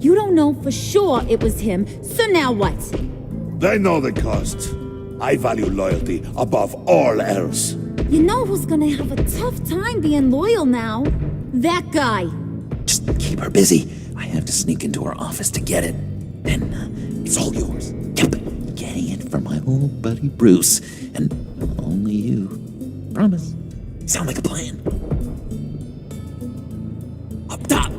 G: You don't know for sure it was him, so now what?
D: They know the cost. I value loyalty above all else.
G: You know who's gonna have a tough time being loyal now? That guy.
F: Just keep her busy. I have to sneak into her office to get it. Then it's all yours. Yep, getting it from my old buddy Bruce. And only you. Promise. Sound like a plan. Up top!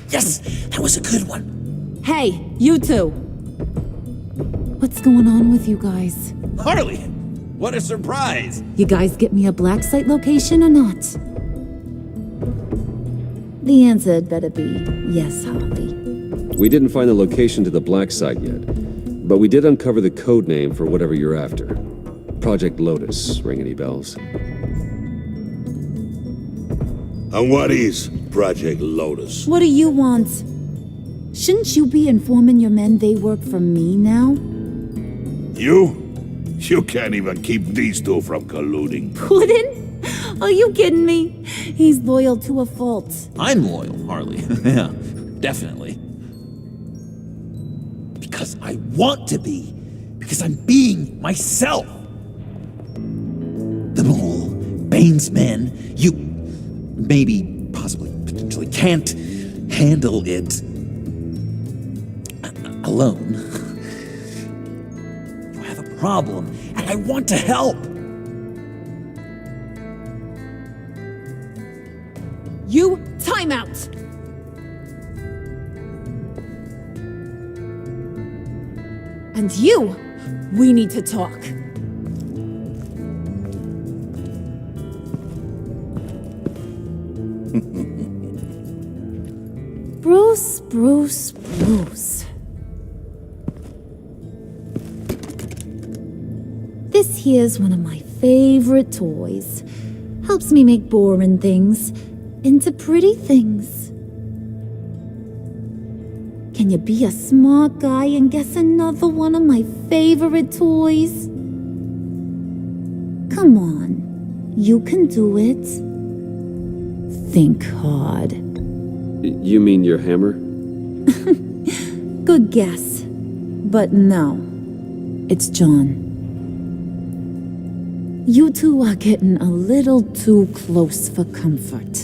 F: Yes! That was a good one.
G: Hey, you two. What's going on with you guys?
F: Harley! What a surprise!
G: You guys get me a black site location or not? The answer had better be yes, Harley.
E: We didn't find the location to the black site yet, but we did uncover the code name for whatever you're after. Project Lotus. Ring any bells?
D: And what is Project Lotus?
G: What do you want? Shouldn't you be informing your men they work for me now?
D: You? You can't even keep these two from colluding.
G: Puddin'? Are you kidding me? He's loyal to a fault.
F: I'm loyal, Harley. Yeah, definitely. Because I want to be. Because I'm being myself. The Mole, Bane's men, you maybe, possibly, potentially can't handle it alone. You have a problem, and I want to help.
G: You, time out! And you, we need to talk. Bruce. This here's one of my favorite toys. Helps me make boring things into pretty things. Can you be a smart guy and guess another one of my favorite toys? Come on, you can do it. Think hard.
E: You mean your hammer?
G: Good guess. But no, it's John. You two are getting a little too close for comfort.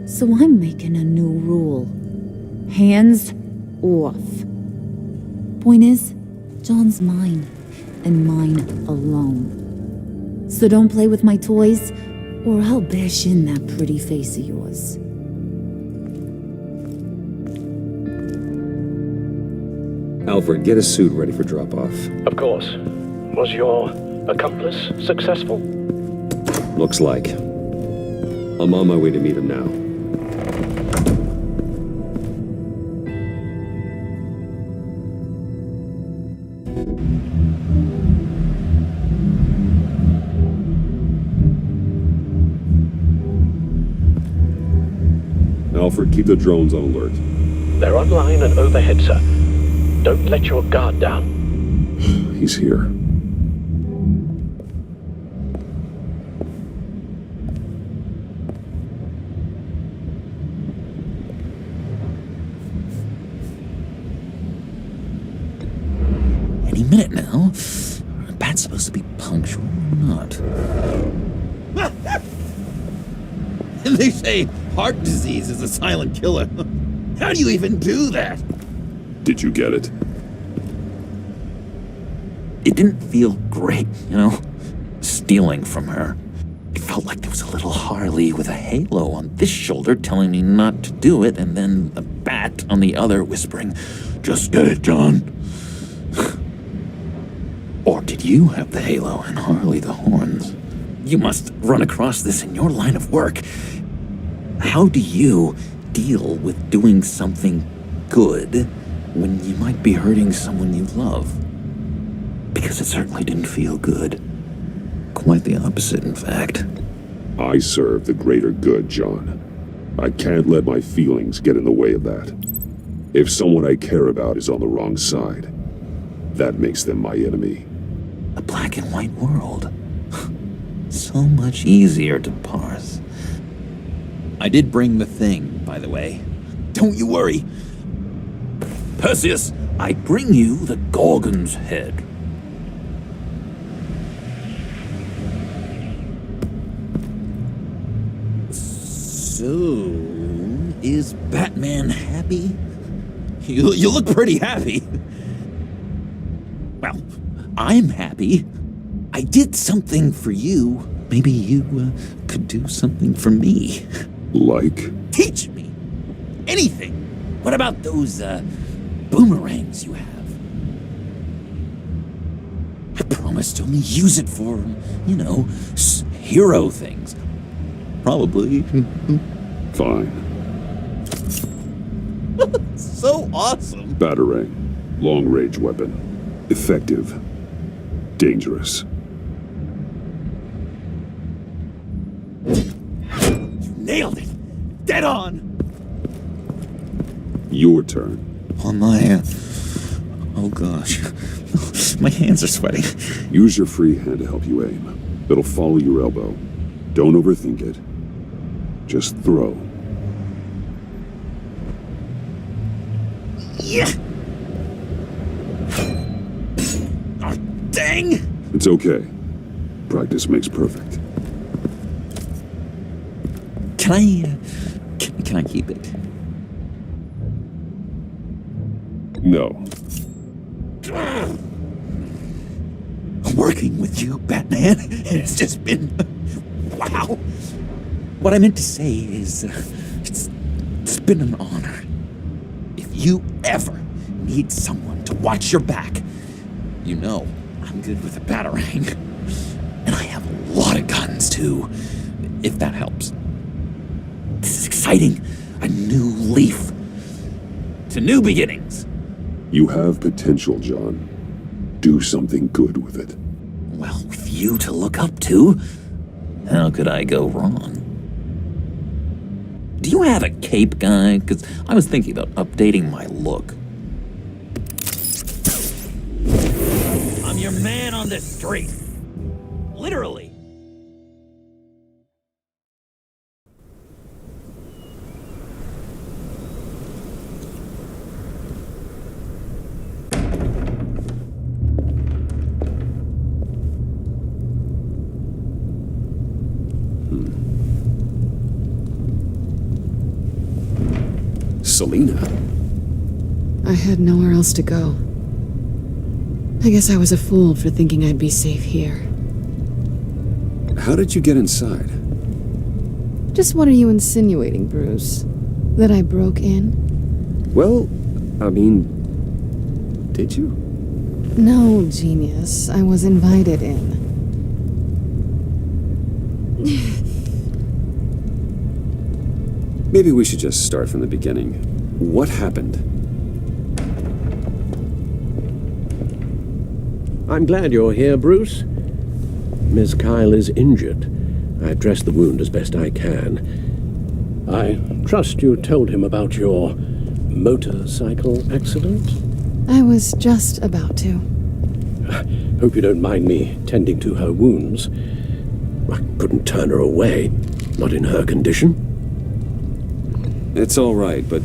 G: So I'm making a new rule. Hands off. Point is, John's mine, and mine alone. So don't play with my toys, or I'll bash in that pretty face of yours.
E: Alfred, get a suit ready for drop-off.
O: Of course. Was your accomplice successful?
E: Looks like. I'm on my way to meet him now.
A: Alfred, keep the drones on alert.
O: They're online and overhead, sir. Don't let your guard down.
A: He's here.
F: Any minute now. Bat's supposed to be punctual or not?
N: They say heart disease is a silent killer. How do you even do that?
A: Did you get it?
F: It didn't feel great, stealing from her. It felt like there was a little Harley with a halo on this shoulder telling me not to do it, and then a bat on the other whispering, "Just get it, John." Or did you have the halo and Harley the horns? You must run across this in your line of work. How do you deal with doing something good when you might be hurting someone you love? Because it certainly didn't feel good. Quite the opposite, in fact.
A: I serve the greater good, John. I can't let my feelings get in the way of that. If someone I care about is on the wrong side, that makes them my enemy.
F: A black and white world. So much easier to parse. I did bring the thing, by the way. Don't you worry. Perseus, I bring you the Gorgon's head. So, is Batman happy? You look pretty happy. Well, I'm happy. I did something for you. Maybe you could do something for me.
A: Like?
F: Teach me. Anything. What about those boomerangs you have? I promise to only use it for, hero things. Probably.
A: Fine.
F: So awesome.
A: Batarang. Long-range weapon. Effective. Dangerous.
F: You nailed it. Dead on.
A: Your turn.
F: On my... oh gosh. My hands are sweating.
A: Use your free hand to help you aim. It'll follow your elbow. Don't overthink it. Just throw.
F: Yeah. Oh, dang.
A: It's okay. Practice makes perfect.
F: Can I keep it?
A: No.
F: Working with you, Batman, it's just been... wow. What I meant to say is, it's been an honor. If you ever need someone to watch your back. You know, I'm good with a batarang. And I have a lot of guns, too, if that helps. This is exciting. A new leaf. To new beginnings.
A: You have potential, John. Do something good with it.
F: Well, with you to look up to, how could I go wrong? Do you have a cape, guy? Because I was thinking about updating my look. I'm your man on this street. Literally.
A: Selina?
B: I had nowhere else to go. I guess I was a fool for thinking I'd be safe here.
A: How did you get inside?
B: Just what are you insinuating, Bruce? That I broke in?
E: Well, I mean, did you?
B: No, genius. I was invited in.
A: Maybe we should just start from the beginning. What happened?
P: I'm glad you're here, Bruce. Miss Kyle is injured. I've dressed the wound as best I can. I trust you told him about your motorcycle accident?
B: I was just about to.
P: Hope you don't mind me tending to her wounds. I couldn't turn her away, not in her condition.
E: It's all right, but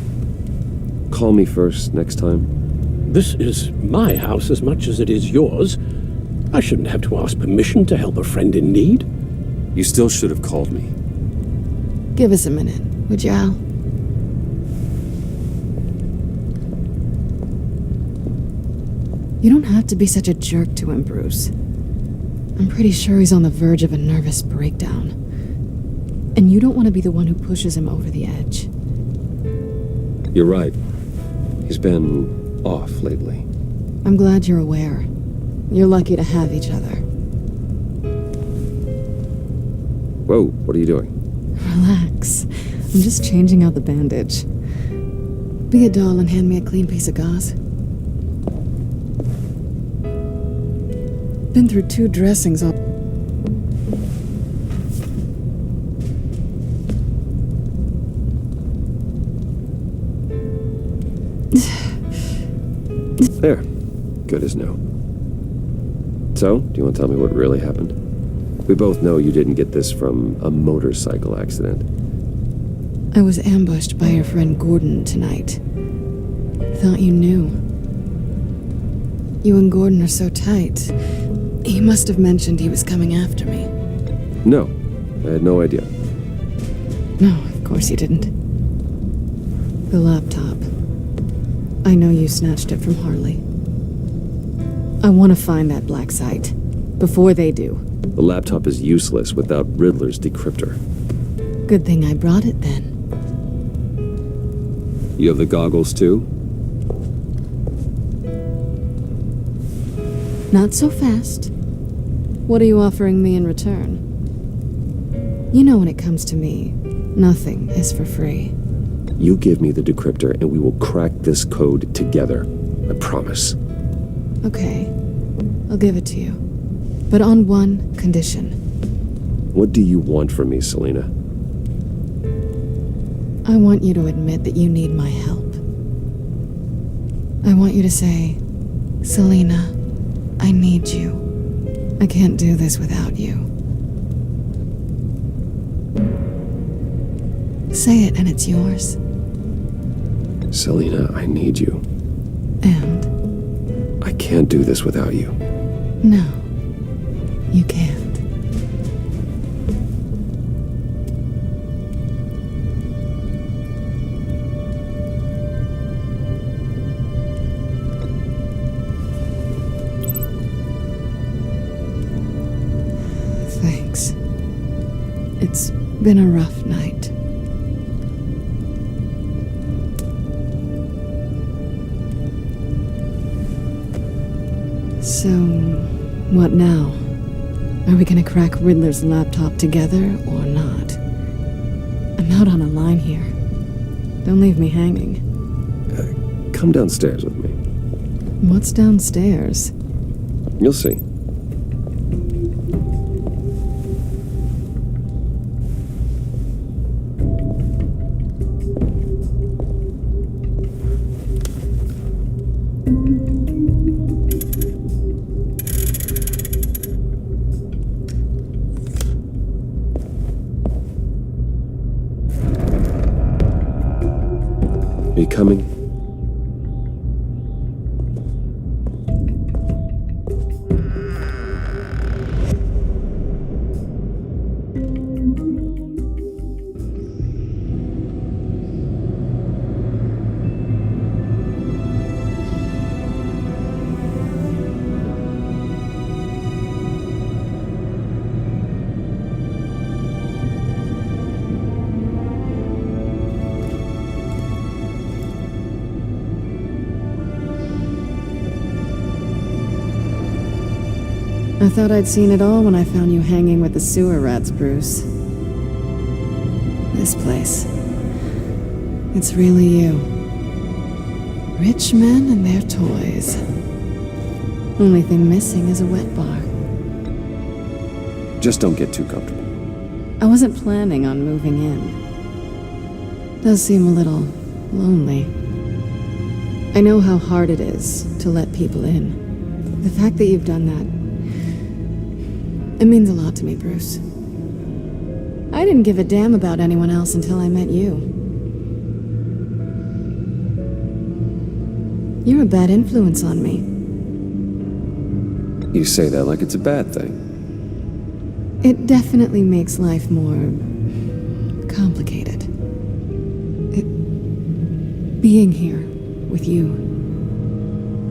E: call me first next time.
P: This is my house as much as it is yours. I shouldn't have to ask permission to help a friend in need.
A: You still should have called me.
B: Give us a minute, would you, Al? You don't have to be such a jerk to him, Bruce. I'm pretty sure he's on the verge of a nervous breakdown. And you don't want to be the one who pushes him over the edge.
E: You're right. He's been off lately.
B: I'm glad you're aware. You're lucky to have each other.
E: Whoa, what are you doing?
B: Relax. I'm just changing out the bandage. Be a doll and hand me a clean piece of gauze. Been through 2 dressings all...
E: There. Good as new. So, do you want to tell me what really happened? We both know you didn't get this from a motorcycle accident.
B: I was ambushed by your friend Gordon tonight. Thought you knew. You and Gordon are so tight. He must have mentioned he was coming after me.
E: No, I had no idea.
B: No, of course you didn't. The laptop. I know you snatched it from Harley. I want to find that black site. Before they do.
E: The laptop is useless without Riddler's decryptor.
B: Good thing I brought it then.
A: You have the goggles too?
B: Not so fast. What are you offering me in return? You know when it comes to me, nothing is for free.
E: You give me the decryptor and we will crack this code together. I promise.
B: Okay, I'll give it to you. But on one condition.
E: What do you want from me, Selina?
B: I want you to admit that you need my help. I want you to say, Selina, I need you. I can't do this without you. Say it and it's yours.
E: Selina, I need you.
B: And?
E: I can't do this without you.
B: No, you can't. Thanks. It's been a rough night. So, what now? Are we gonna crack Riddler's laptop together or not? I'm out on a line here. Don't leave me hanging.
E: Come downstairs with me.
B: What's downstairs?
E: You'll see. Are you coming?
B: I thought I'd seen it all when I found you hanging with the sewer rats, Bruce. This place. It's really you. Rich men and their toys. Only thing missing is a wet bar.
E: Just don't get too comfortable.
B: I wasn't planning on moving in. Does seem a little lonely. I know how hard it is to let people in. The fact that you've done that, it means a lot to me, Bruce. I didn't give a damn about anyone else until I met you. You're a bad influence on me.
E: You say that like it's a bad thing.
B: It definitely makes life more complicated. Being here with you.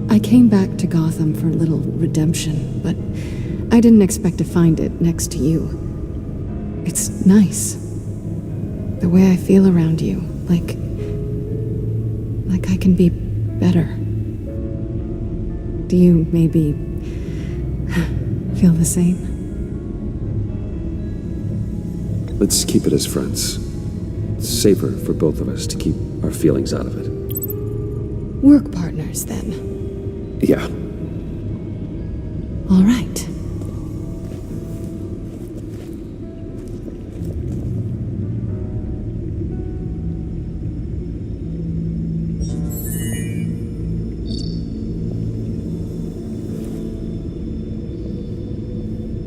B: I came back to Gotham for a little redemption, but I didn't expect to find it next to you. It's nice. The way I feel around you, like I can be better. Do you maybe feel the same?
E: Let's keep it as friends. It's safer for both of us to keep our feelings out of it.
B: Work partners, then.
E: Yeah.
B: All right.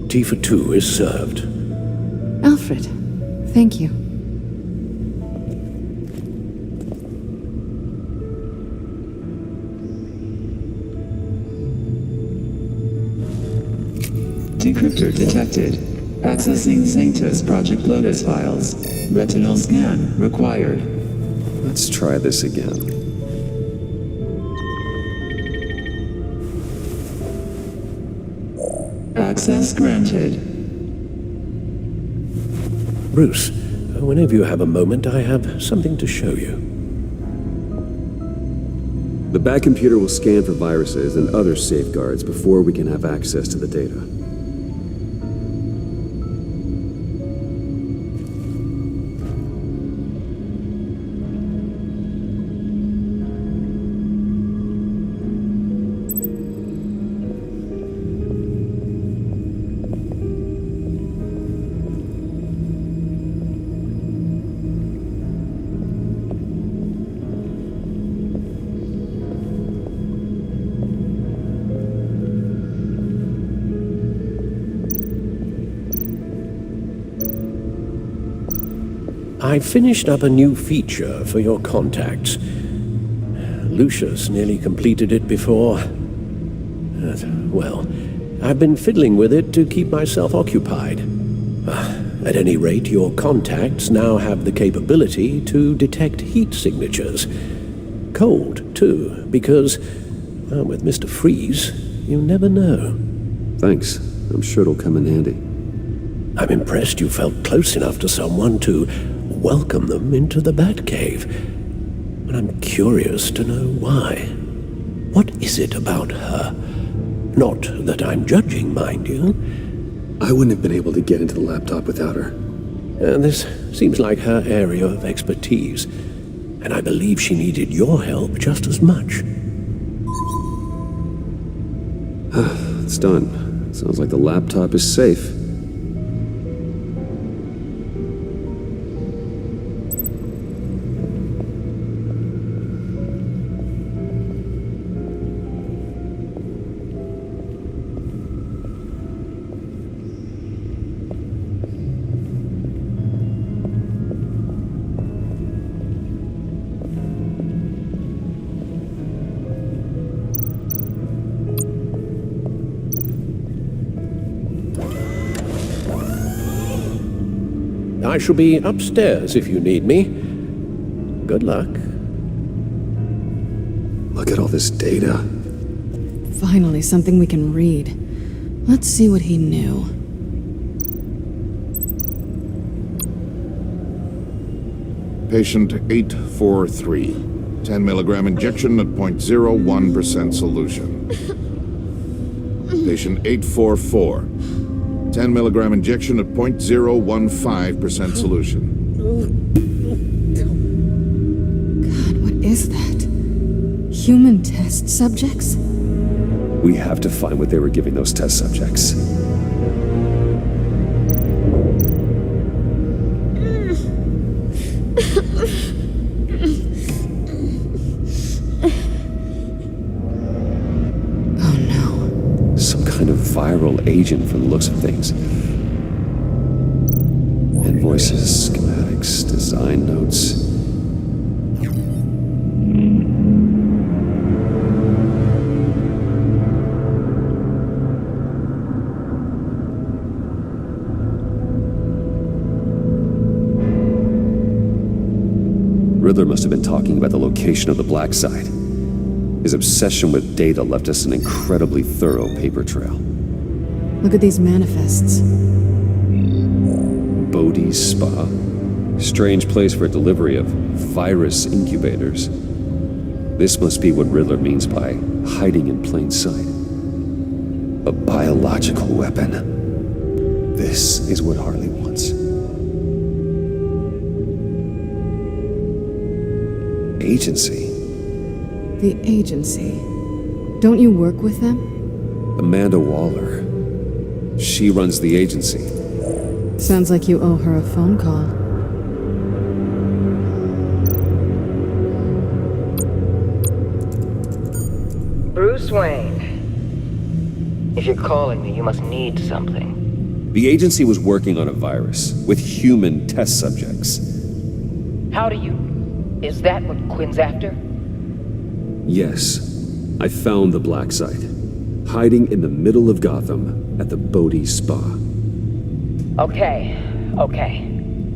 P: Tea for two is served.
B: Alfred, thank you.
K: Decryptor detected. Accessing Sanctus Project Lotus files. Retinal scan required.
E: Let's try this again.
K: Access granted.
P: Bruce, whenever you have a moment, I have something to show you.
E: The back computer will scan for viruses and other safeguards before we can have access to the data.
P: I finished up a new feature for your contacts. Lucius nearly completed it before. Well, I've been fiddling with it to keep myself occupied. At any rate, your contacts now have the capability to detect heat signatures. Cold, too, because, with Mr. Freeze, you never know.
E: Thanks. I'm sure it'll come in handy.
P: I'm impressed you felt close enough to someone to welcome them into the Batcave. But I'm curious to know why. What is it about her Not that I'm judging, mind you.
A: I wouldn't have been able to get into the laptop without her.
P: This seems like her area of expertise, and I believe she needed your help just as much.
A: It's done. Sounds like the laptop is safe.
P: I shall be upstairs if you need me. Good luck.
A: Look at all this data.
B: Finally, something we can read. Let's see what he knew.
M: Patient 843. 10 milligram injection at 0.01% solution. Patient 844. 10 milligram injection at 0.015% solution.
B: God, what is that? Human test subjects?
A: We have to find what they were giving those test subjects.
B: Oh no.
A: Some kind of viral agent from the looks of things. Invoices, schematics, design notes. Riddler must have been talking about the location of the Black Site. His obsession with data left us an incredibly thorough paper trail.
B: Look at these manifests.
A: Bodhi's Spa? Strange place for delivery of virus incubators. This must be what Riddler means by hiding in plain sight. A biological weapon. This is what Harley wants. Agency.
B: The agency. Don't you work with them?
A: Amanda Waller. She runs the agency.
B: Sounds like you owe her a phone call.
I: Bruce Wayne. If you're calling me, you must need something.
A: The agency was working on a virus with human test subjects.
I: How do you... Is that what Quinn's after?
A: Yes. I found the Black Site. Hiding in the middle of Gotham at the Bodhi Spa.
I: Okay.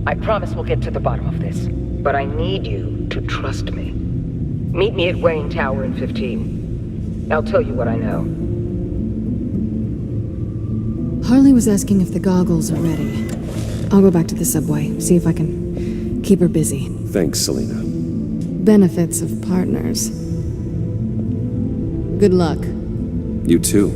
I: I promise we'll get to the bottom of this. But I need you to trust me. Meet me at Wayne Tower in 15. I'll tell you what I know.
B: Harley was asking if the goggles are ready. I'll go back to the subway, see if I can keep her busy.
A: Thanks, Selina.
B: Benefits of partners. Good luck.
A: You too.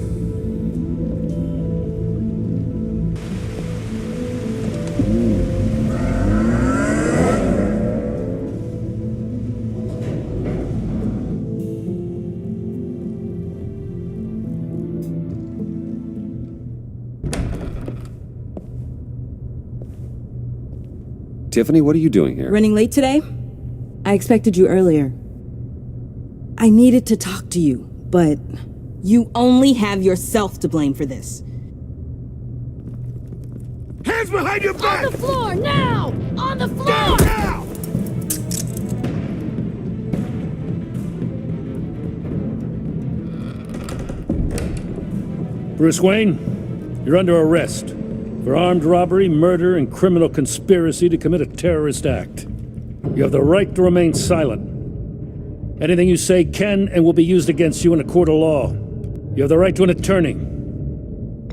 A: Tiffany, what are you doing here?
Q: Running late today? I expected you earlier. I needed to talk to you, but you only have yourself to blame for this.
D: Hands behind your back!
G: On the floor, now! On the floor!
D: Now!
L: Bruce Wayne, you're under arrest for armed robbery, murder, and criminal conspiracy to commit a terrorist act. You have the right to remain silent. Anything you say can and will be used against you in a court of law. You have the right to an attorney.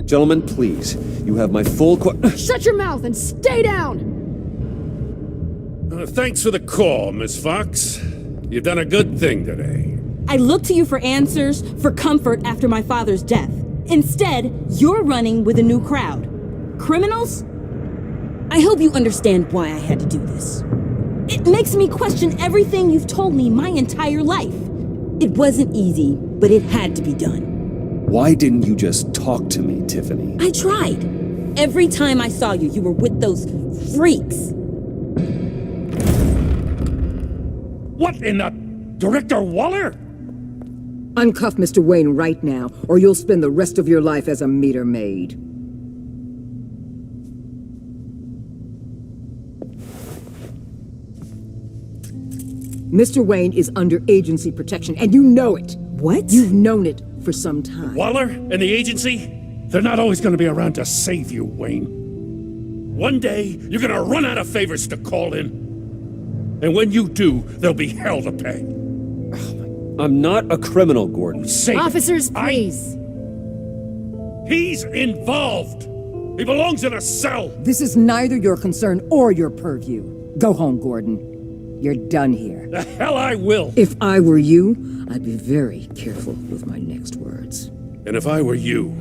A: Gentlemen, please. You have my full
B: Shut your mouth and stay down!
L: Thanks for the call, Miss Fox. You've done a good thing today.
Q: I look to you for answers, for comfort after my father's death. Instead, you're running with a new crowd. Criminals? I hope you understand why I had to do this. It makes me question everything you've told me my entire life. It wasn't easy, but it had to be done.
A: Why didn't you just talk to me, Tiffany?
Q: I tried. Every time I saw you, you were with those freaks.
L: What in the... Director Waller?
R: Uncuff Mr. Wayne right now, or you'll spend the rest of your life as a meter maid. Mr. Wayne is under agency protection, and you know it.
Q: What?
R: You've known it for some time.
L: Waller and the agency? They're not always going to be around to save you, Wayne. One day, you're going to run out of favors to call in. And when you do, there'll be hell to pay.
E: I'm not a criminal, Gordon.
B: Officers, please.
L: He's involved. He belongs in a cell.
R: This is neither your concern or your purview. Go home, Gordon. You're done here.
L: The hell I will.
R: If I were you, I'd be very careful with my next words.
L: And if I were you,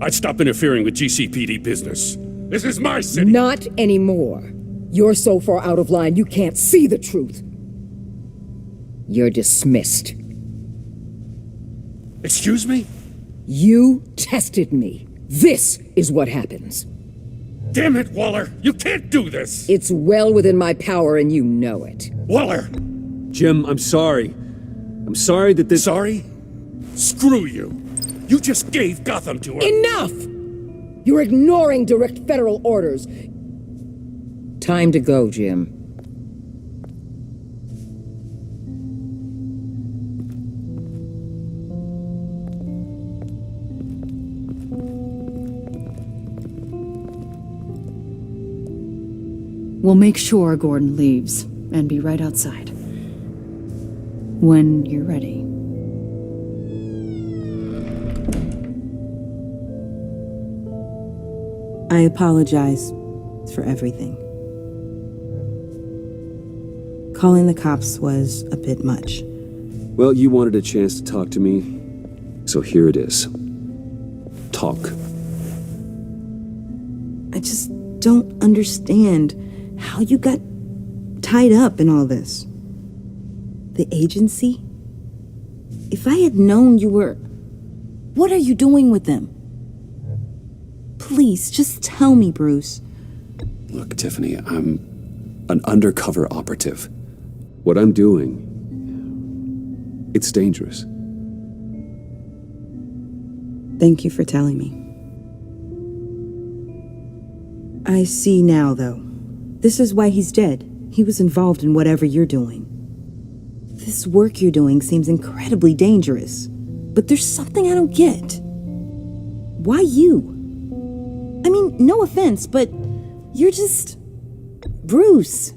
L: I'd stop interfering with GCPD business. This is my city.
R: Not anymore. You're so far out of line you can't see the truth. You're dismissed.
L: Excuse me?
R: You tested me. This is what happens.
L: Damn it, Waller! You can't do this!
R: It's well within my power and you know it.
L: Waller!
E: Jim, I'm sorry. I'm sorry that this...
L: Sorry? Screw you! You just gave Gotham to her!
R: Enough! You're ignoring direct federal orders. Time to go, Jim.
S: We'll make sure Gordon leaves, and be right outside. When you're ready.
Q: I apologize for everything. Calling the cops was a bit much.
A: Well, you wanted a chance to talk to me, so here it is. Talk.
Q: I just don't understand how you got tied up in all this. The agency? If I had known you were... What are you doing with them? Please, just tell me, Bruce.
A: Look, Tiffany, I'm an undercover operative. What I'm doing, it's dangerous.
Q: Thank you for telling me. I see now, though. This is why he's dead. He was involved in whatever you're doing. This work you're doing seems incredibly dangerous. But there's something I don't get. Why you? I mean, no offense, but you're just... Bruce.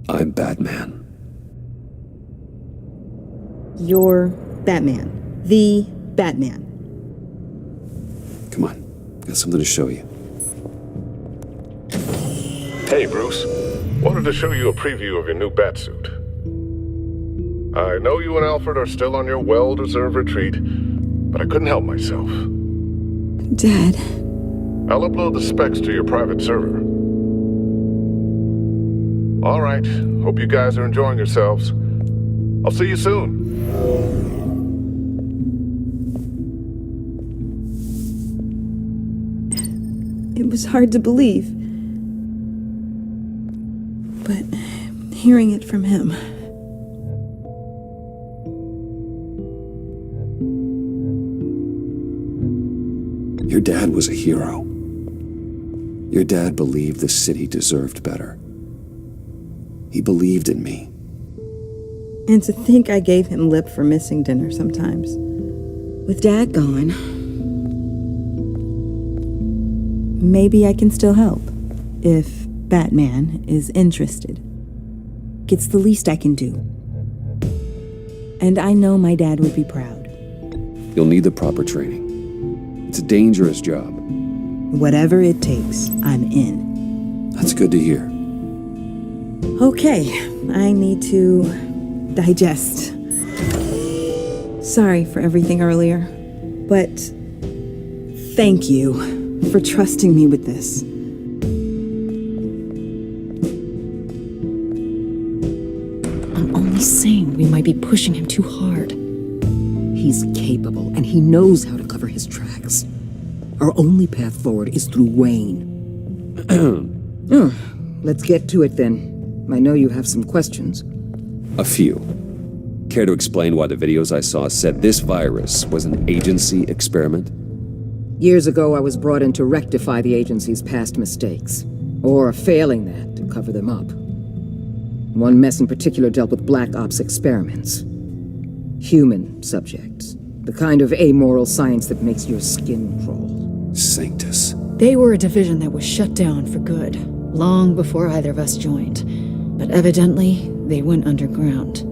A: I'm Batman.
Q: You're Batman. The Batman.
A: Come on, got something to show you.
T: Hey, Bruce. Wanted to show you a preview of your new Batsuit. I know you and Alfred are still on your well-deserved retreat, but I couldn't help myself.
Q: Dad.
T: I'll upload the specs to your private server. All right. Hope you guys are enjoying yourselves. I'll see you soon.
Q: It was hard to believe. But hearing it from him...
A: Your dad was a hero. Your dad believed the city deserved better. He believed in me.
Q: And to think I gave him lip for missing dinner sometimes. With Dad gone, maybe I can still help. If Batman is interested. It's the least I can do. And I know my dad would be proud.
A: You'll need the proper training. It's a dangerous job.
Q: Whatever it takes, I'm in.
A: That's good to hear.
Q: Okay, I need to digest. Sorry for everything earlier, but thank you for trusting me with this.
S: I'm only saying we might be pushing him too hard.
R: He's capable, and he knows how to cover his tracks. Our only path forward is through Wayne. Let's get to it then. I know you have some questions.
A: A few. Care to explain why the videos I saw said this virus was an agency experiment?
R: Years ago, I was brought in to rectify the agency's past mistakes. Or failing that, to cover them up. One mess in particular dealt with Black Ops experiments. Human subjects. The kind of amoral science that makes your skin crawl.
A: Sanctus.
S: They were a division that was shut down for good, long before either of us joined. But evidently, they went underground.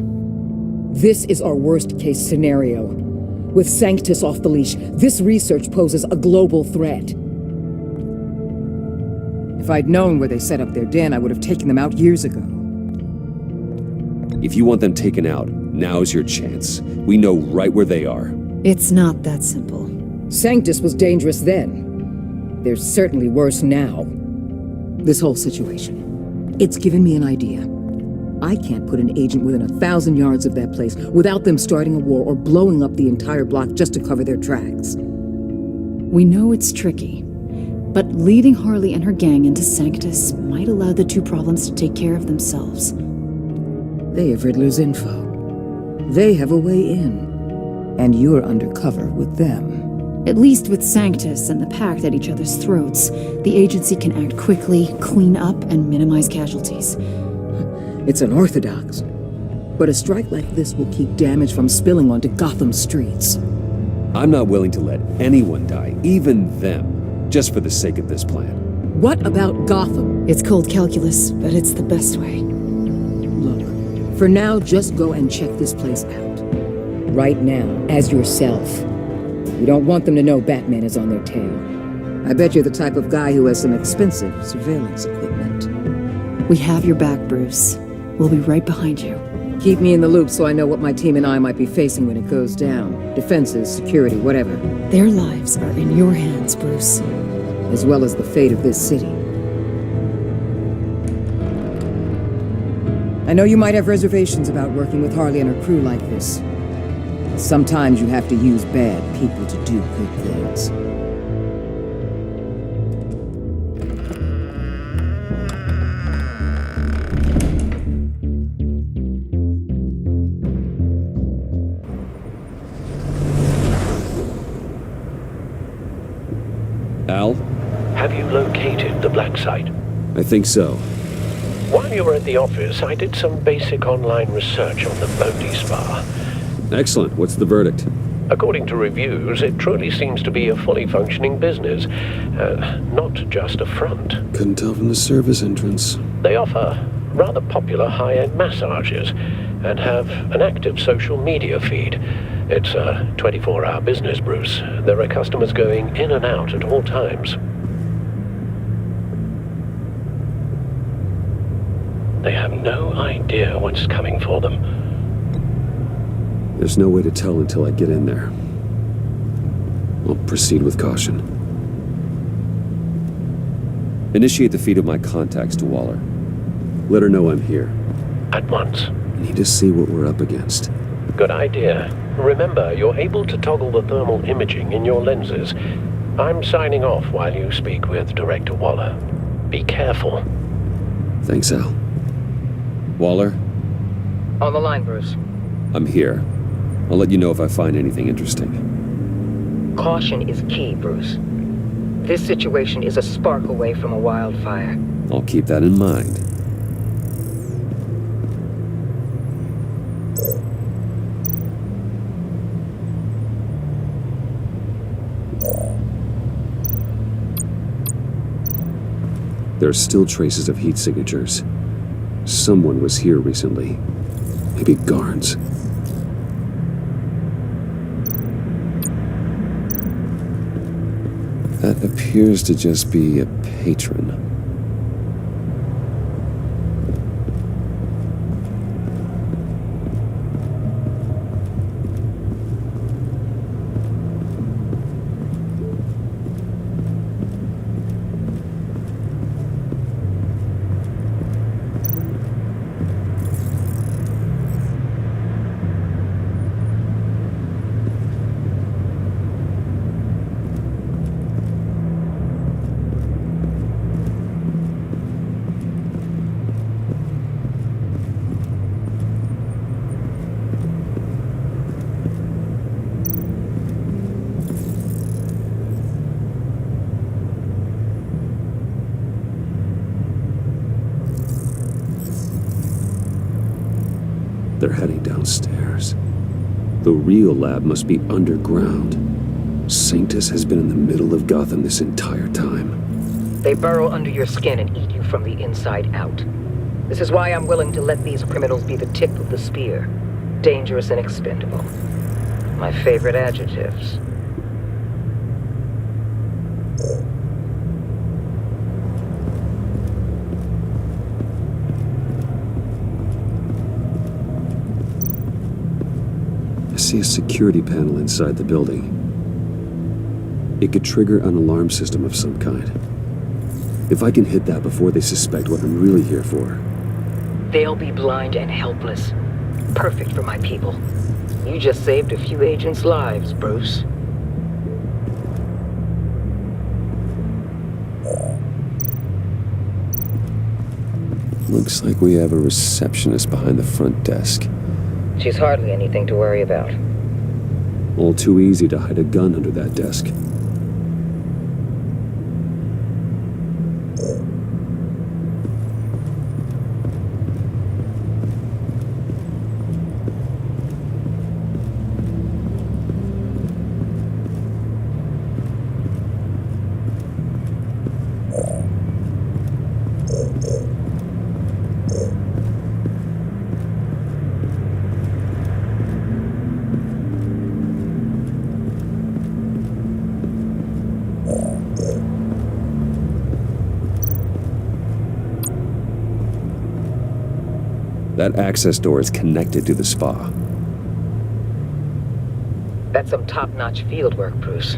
R: This is our worst-case scenario. With Sanctus off the leash, this research poses a global threat. If I'd known where they set up their den, I would have taken them out years ago.
A: If you want them taken out, now's your chance. We know right where they are.
S: It's not that simple.
R: Sanctus was dangerous then. They're certainly worse now. This whole situation, it's given me an idea. I can't put an agent within 1,000 yards of that place without them starting a war or blowing up the entire block just to cover their tracks.
S: We know it's tricky, but leading Harley and her gang into Sanctus might allow the two problems to take care of themselves.
R: They have Riddler's info. They have a way in. And you're undercover with them.
S: At least with Sanctus and the Pact at each other's throats, the agency can act quickly, clean up, and minimize casualties.
R: It's unorthodox. But a strike like this will keep damage from spilling onto Gotham streets.
A: I'm not willing to let anyone die, even them, just for the sake of this plan.
R: What about Gotham?
S: It's cold calculus, but it's the best way.
R: Look, for now, just go and check this place out. Right now, as yourself. You don't want them to know Batman is on their tail. I bet you're the type of guy who has some expensive surveillance equipment.
S: We have your back, Bruce. We'll be right behind you.
R: Keep me in the loop so I know what my team and I might be facing when it goes down. Defenses, security, whatever.
S: Their lives are in your hands, Bruce.
R: As well as the fate of this city. I know you might have reservations about working with Harley and her crew like this. Sometimes you have to use bad people to do good things.
A: Al?
O: Have you located the black site?
A: I think so.
O: While you were at the office, I did some basic online research on the Bodhi Spa.
A: Excellent. What's the verdict?
O: According to reviews, it truly seems to be a fully functioning business, not just a front.
A: Couldn't tell from the service entrance.
O: They offer rather popular high-end massages and have an active social media feed. It's a 24-hour business, Bruce. There are customers going in and out at all times. They have no idea what's coming for them.
A: There's no way to tell until I get in there. I'll proceed with caution. Initiate the feed of my contacts to Waller. Let her know I'm here.
O: At once.
A: Need to see what we're up against.
O: Good idea. Remember, you're able to toggle the thermal imaging in your lenses. I'm signing off while you speak with Director Waller. Be careful.
A: Thanks, Al. Waller?
I: On the line, Bruce.
A: I'm here. I'll let you know if I find anything interesting.
I: Caution is key, Bruce. This situation is a spark away from a wildfire.
A: I'll keep that in mind. There are still traces of heat signatures. Someone was here recently. Maybe Garns. That appears to just be a patron. They're heading downstairs. The real lab must be underground. Sanctus has been in the middle of Gotham this entire time.
I: They burrow under your skin and eat you from the inside out. This is why I'm willing to let these criminals be the tip of the spear. Dangerous and expendable. My favorite adjectives.
A: I see a security panel inside the building. It could trigger an alarm system of some kind. If I can hit that before they suspect what I'm really here for.
I: They'll be blind and helpless. Perfect for my people. You just saved a few agents' lives, Bruce.
A: Looks like we have a receptionist behind the front desk.
I: She's hardly anything to worry about.
A: All too easy to hide a gun under that desk. That access door is connected to the spa.
I: That's some top-notch field work, Bruce.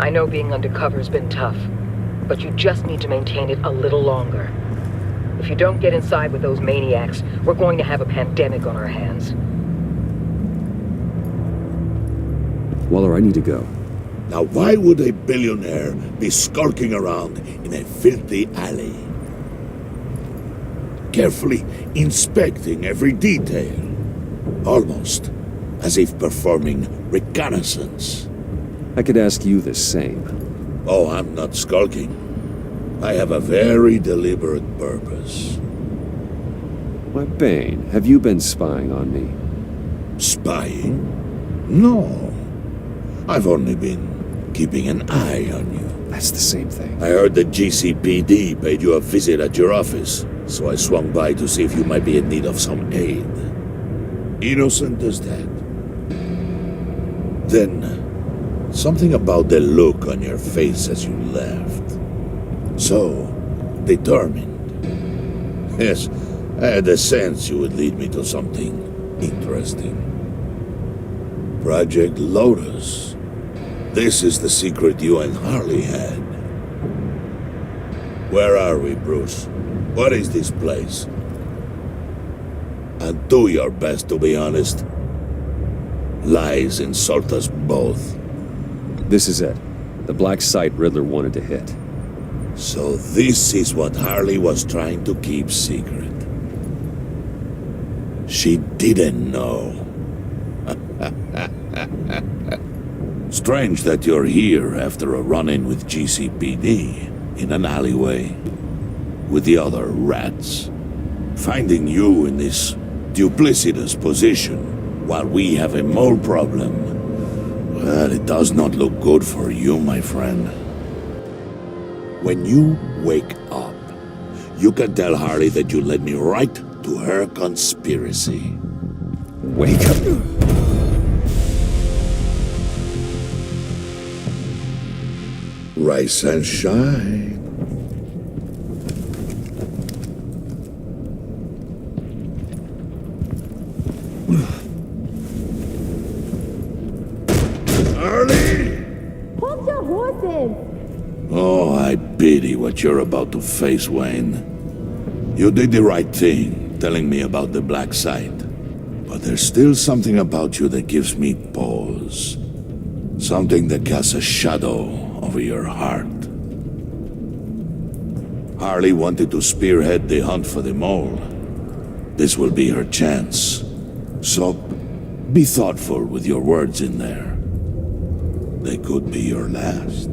I: I know being undercover's been tough, but you just need to maintain it a little longer. If you don't get inside with those maniacs, we're going to have a pandemic on our hands.
A: Waller, I need to go.
D: Now why would a billionaire be skulking around in a filthy alley? Carefully inspecting every detail. Almost as if performing reconnaissance.
A: I could ask you the same.
D: Oh, I'm not skulking. I have a very deliberate purpose.
A: Why, Bane, have you been spying on me?
D: Spying? No. I've only been keeping an eye on you.
A: That's the same thing.
D: I heard the GCPD paid you a visit at your office, so I swung by to see if you might be in need of some aid. Innocent as that. Then, something about the look on your face as you left. So, determined. Yes, I had a sense you would lead me to something interesting. Project Lotus. This is the secret you and Harley had. Where are we, Bruce? What is this place? And do your best to be honest. Lies insult us both.
A: This is it. The black site Riddler wanted to hit.
D: So this is what Harley was trying to keep secret. She didn't know. Strange that you're here after a run-in with GCPD in an alleyway with the other rats. Finding you in this duplicitous position while we have a mole problem. Well, it does not look good for you, my friend. When you wake up, you can tell Harley that you led me right to her conspiracy.
A: Wake up.
D: Rise and shine. Harley!
G: Hold your horses!
D: Oh, I pity what you're about to face, Wayne. You did the right thing, telling me about the black site. But there's still something about you that gives me pause. Something that casts a shadow over your heart. Harley wanted to spearhead the hunt for the mole. This will be her chance. So, be thoughtful with your words in there. They could be your last.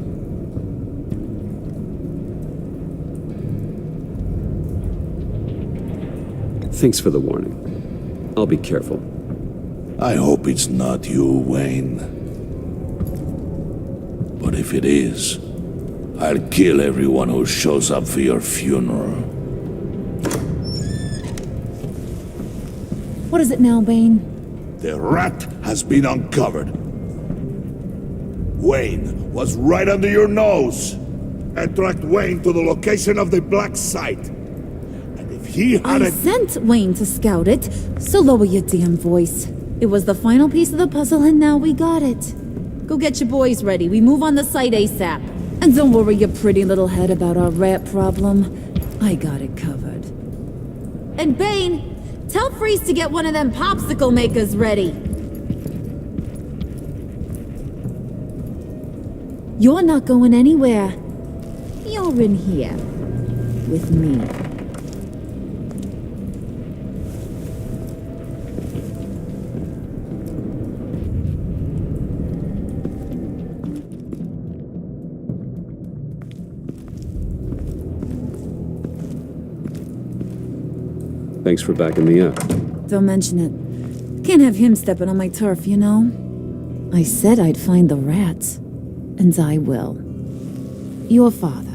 A: Thanks for the warning. I'll be careful.
D: I hope it's not you, Wayne. But if it is, I'll kill everyone who shows up for your funeral.
G: What is it now, Bane?
D: The rat has been uncovered. Wayne was right under your nose. And tracked Wayne to the location of the black site. And if he
G: I
D: hadn't...
G: sent Wayne to scout it, so lower your damn voice. It was the final piece of the puzzle, and now we got it. Go get your boys ready. We move on the site ASAP. And don't worry your pretty little head about our rat problem. I got it covered. And Bane, tell Freeze to get one of them popsicle makers ready. You're not going anywhere. You're in here. With me.
A: Thanks for backing me up.
G: Don't mention it. Can't have him stepping on my turf, you know? I said I'd find the rats. And I will. Your father.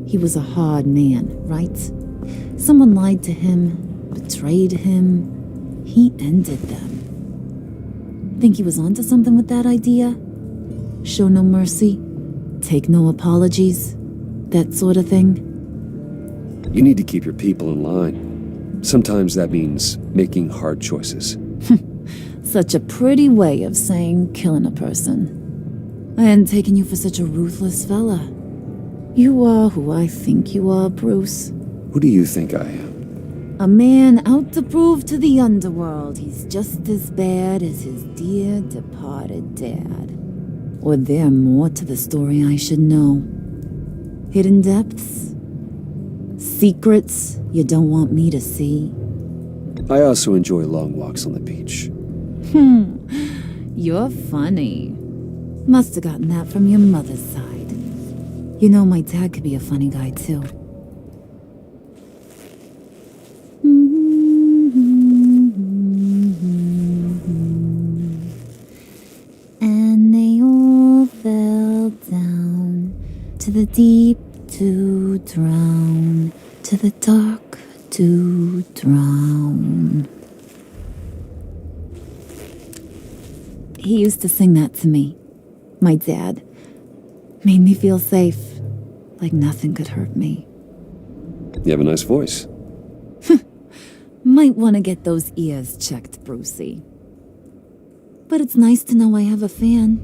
G: He was a hard man, right? Someone lied to him, betrayed him. He ended them. Think he was onto something with that idea? Show no mercy? Take no apologies? That sort of thing?
A: You need to keep your people in line. Sometimes that means making hard choices.
G: Such a pretty way of saying killing a person. I hadn't taken you for such a ruthless fella. You are who I think you are, Bruce.
A: Who do you think I am?
G: A man out to prove to the underworld he's just as bad as his dear departed dad. Or there more to the story I should know. Hidden depths? Secrets you don't want me to see?
A: I also enjoy long walks on the beach.
G: You're funny. Must have gotten that from your mother's side. You know my dad could be a funny guy, too. And they all fell down to the deep to drown, to the dark to drown. He used to sing that to me. My dad. Made me feel safe. Like nothing could hurt me.
A: You have a nice voice.
G: Might want to get those ears checked, Brucey. But it's nice to know I have a fan.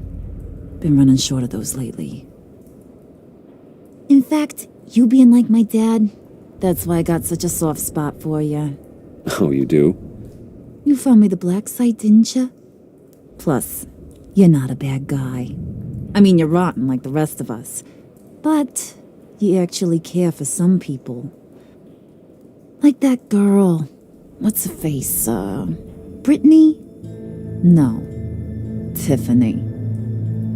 G: Been running short of those lately. In fact, you being like my dad, that's why I got such a soft spot for you.
A: Oh, you do?
G: You found me the black site, didn't you? Plus, you're not a bad guy. I mean, you're rotten like the rest of us. But you actually care for some people. Like that girl. What's her face? Brittany? No. Tiffany.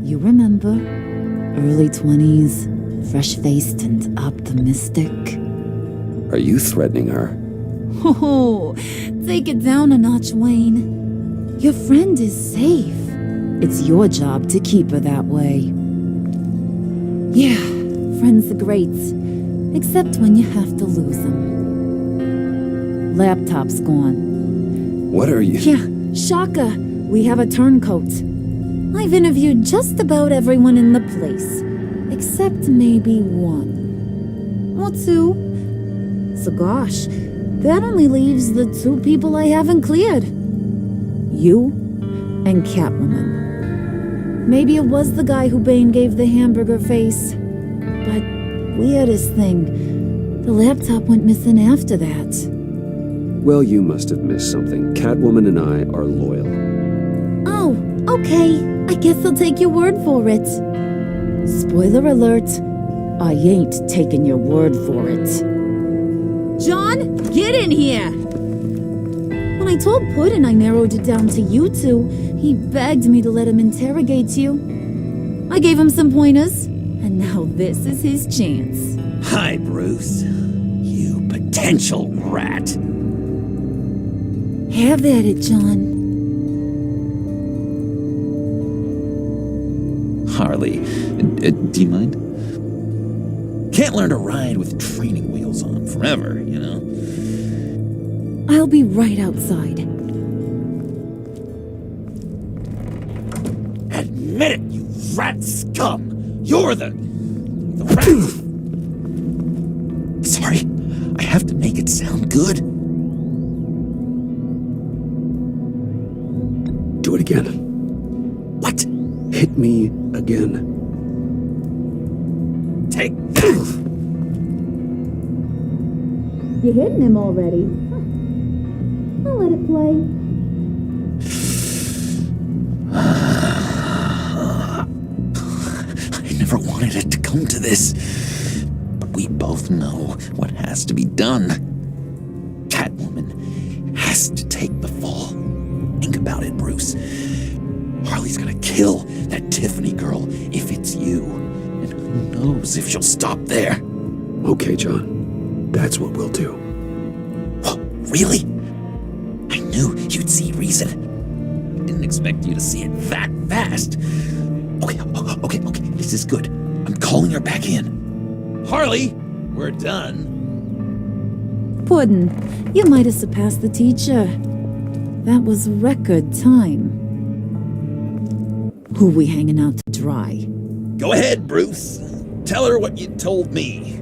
G: You remember? Early 20s, fresh-faced and optimistic.
A: Are you threatening her?
G: Oh, take it down a notch, Wayne. Your friend is safe. It's your job to keep her that way. Yeah, friends are great. Except when you have to lose them. Laptop's gone.
A: What are you...
G: Yeah, shocker. We have a turncoat. I've interviewed just about everyone in the place. Except maybe one. Or two. So gosh, that only leaves the two people I haven't cleared. You and Catwoman. Maybe it was the guy who Bane gave the hamburger face. But weirdest thing, the laptop went missing after that.
A: Well, you must have missed something. Catwoman and I are loyal.
G: Oh, okay. I guess I'll take your word for it. Spoiler alert, I ain't taking your word for it. John, get in here! When I told Puddin' I narrowed it down to you two, he begged me to let him interrogate you. I gave him some pointers, and now this is his chance.
F: Hi, Bruce. You potential rat.
G: Have at it, John.
F: Harley, do you mind? Can't learn to ride with training wheels on forever, you know?
G: I'll be right outside.
F: Admit it, you rat scum! You're the rat! Sorry, I have to make it sound good.
A: Do it again.
F: What?
A: Hit me again.
F: Take that!
G: You're hitting him already. I'll let it play.
F: I never wanted it to come to this. But we both know what has to be done. Catwoman has to take the fall. Think about it, Bruce. Harley's gonna kill that Tiffany girl if it's you. And who knows if she'll stop there.
A: Okay, John. That's what we'll do.
F: Oh, really? I knew you'd see reason. I didn't expect you to see it that fast. Okay. This is good. I'm calling her back in. Harley, we're done.
G: Puddin', you might have surpassed the teacher. That was record time. Who we hanging out to dry?
F: Go ahead, Bruce. Tell her what you told me.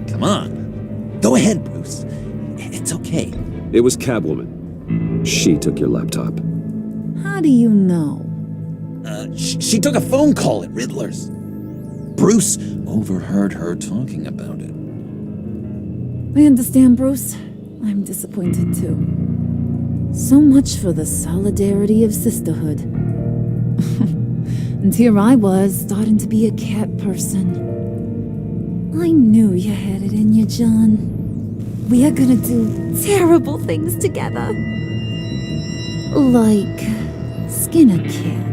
F: Come on. Go ahead, Bruce. It's okay.
A: It was Catwoman. She took your laptop.
G: How do you know?
F: She took a phone call at Riddler's. Bruce overheard her talking about it.
G: I understand, Bruce. I'm disappointed too. So much for the solidarity of sisterhood. And here I was, starting to be a cat person. I knew you had it in you, John. We are gonna do terrible things together. Like skin a cat.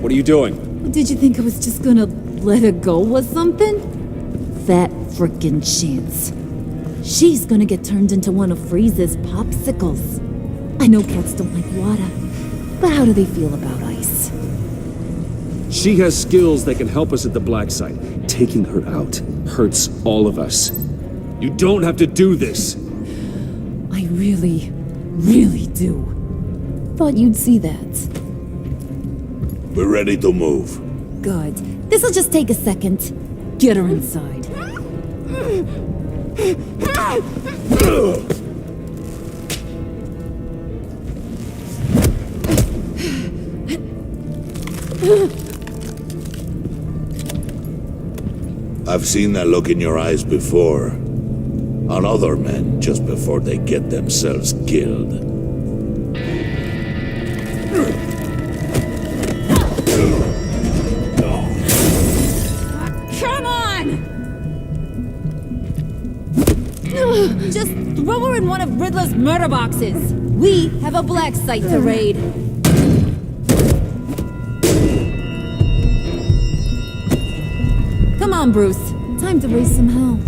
A: What are you doing?
G: Did you think I was just gonna let her go or something? Fat frickin' chance. She's gonna get turned into one of Freeze's popsicles. I know cats don't like water, but how do they feel about ice?
A: She has skills that can help us at the Black Site. Taking her out hurts all of us. You don't have to do this.
G: I really, really do. Thought you'd see that.
D: We're ready to move.
G: Good. This'll just take a second. Get her inside.
D: I've seen that look in your eyes before. On other men, just before they get themselves killed.
G: Come on! Just throw her in one of Riddler's murder boxes. We have a Black Site to raid. Come on, Bruce. Time to raise some hell.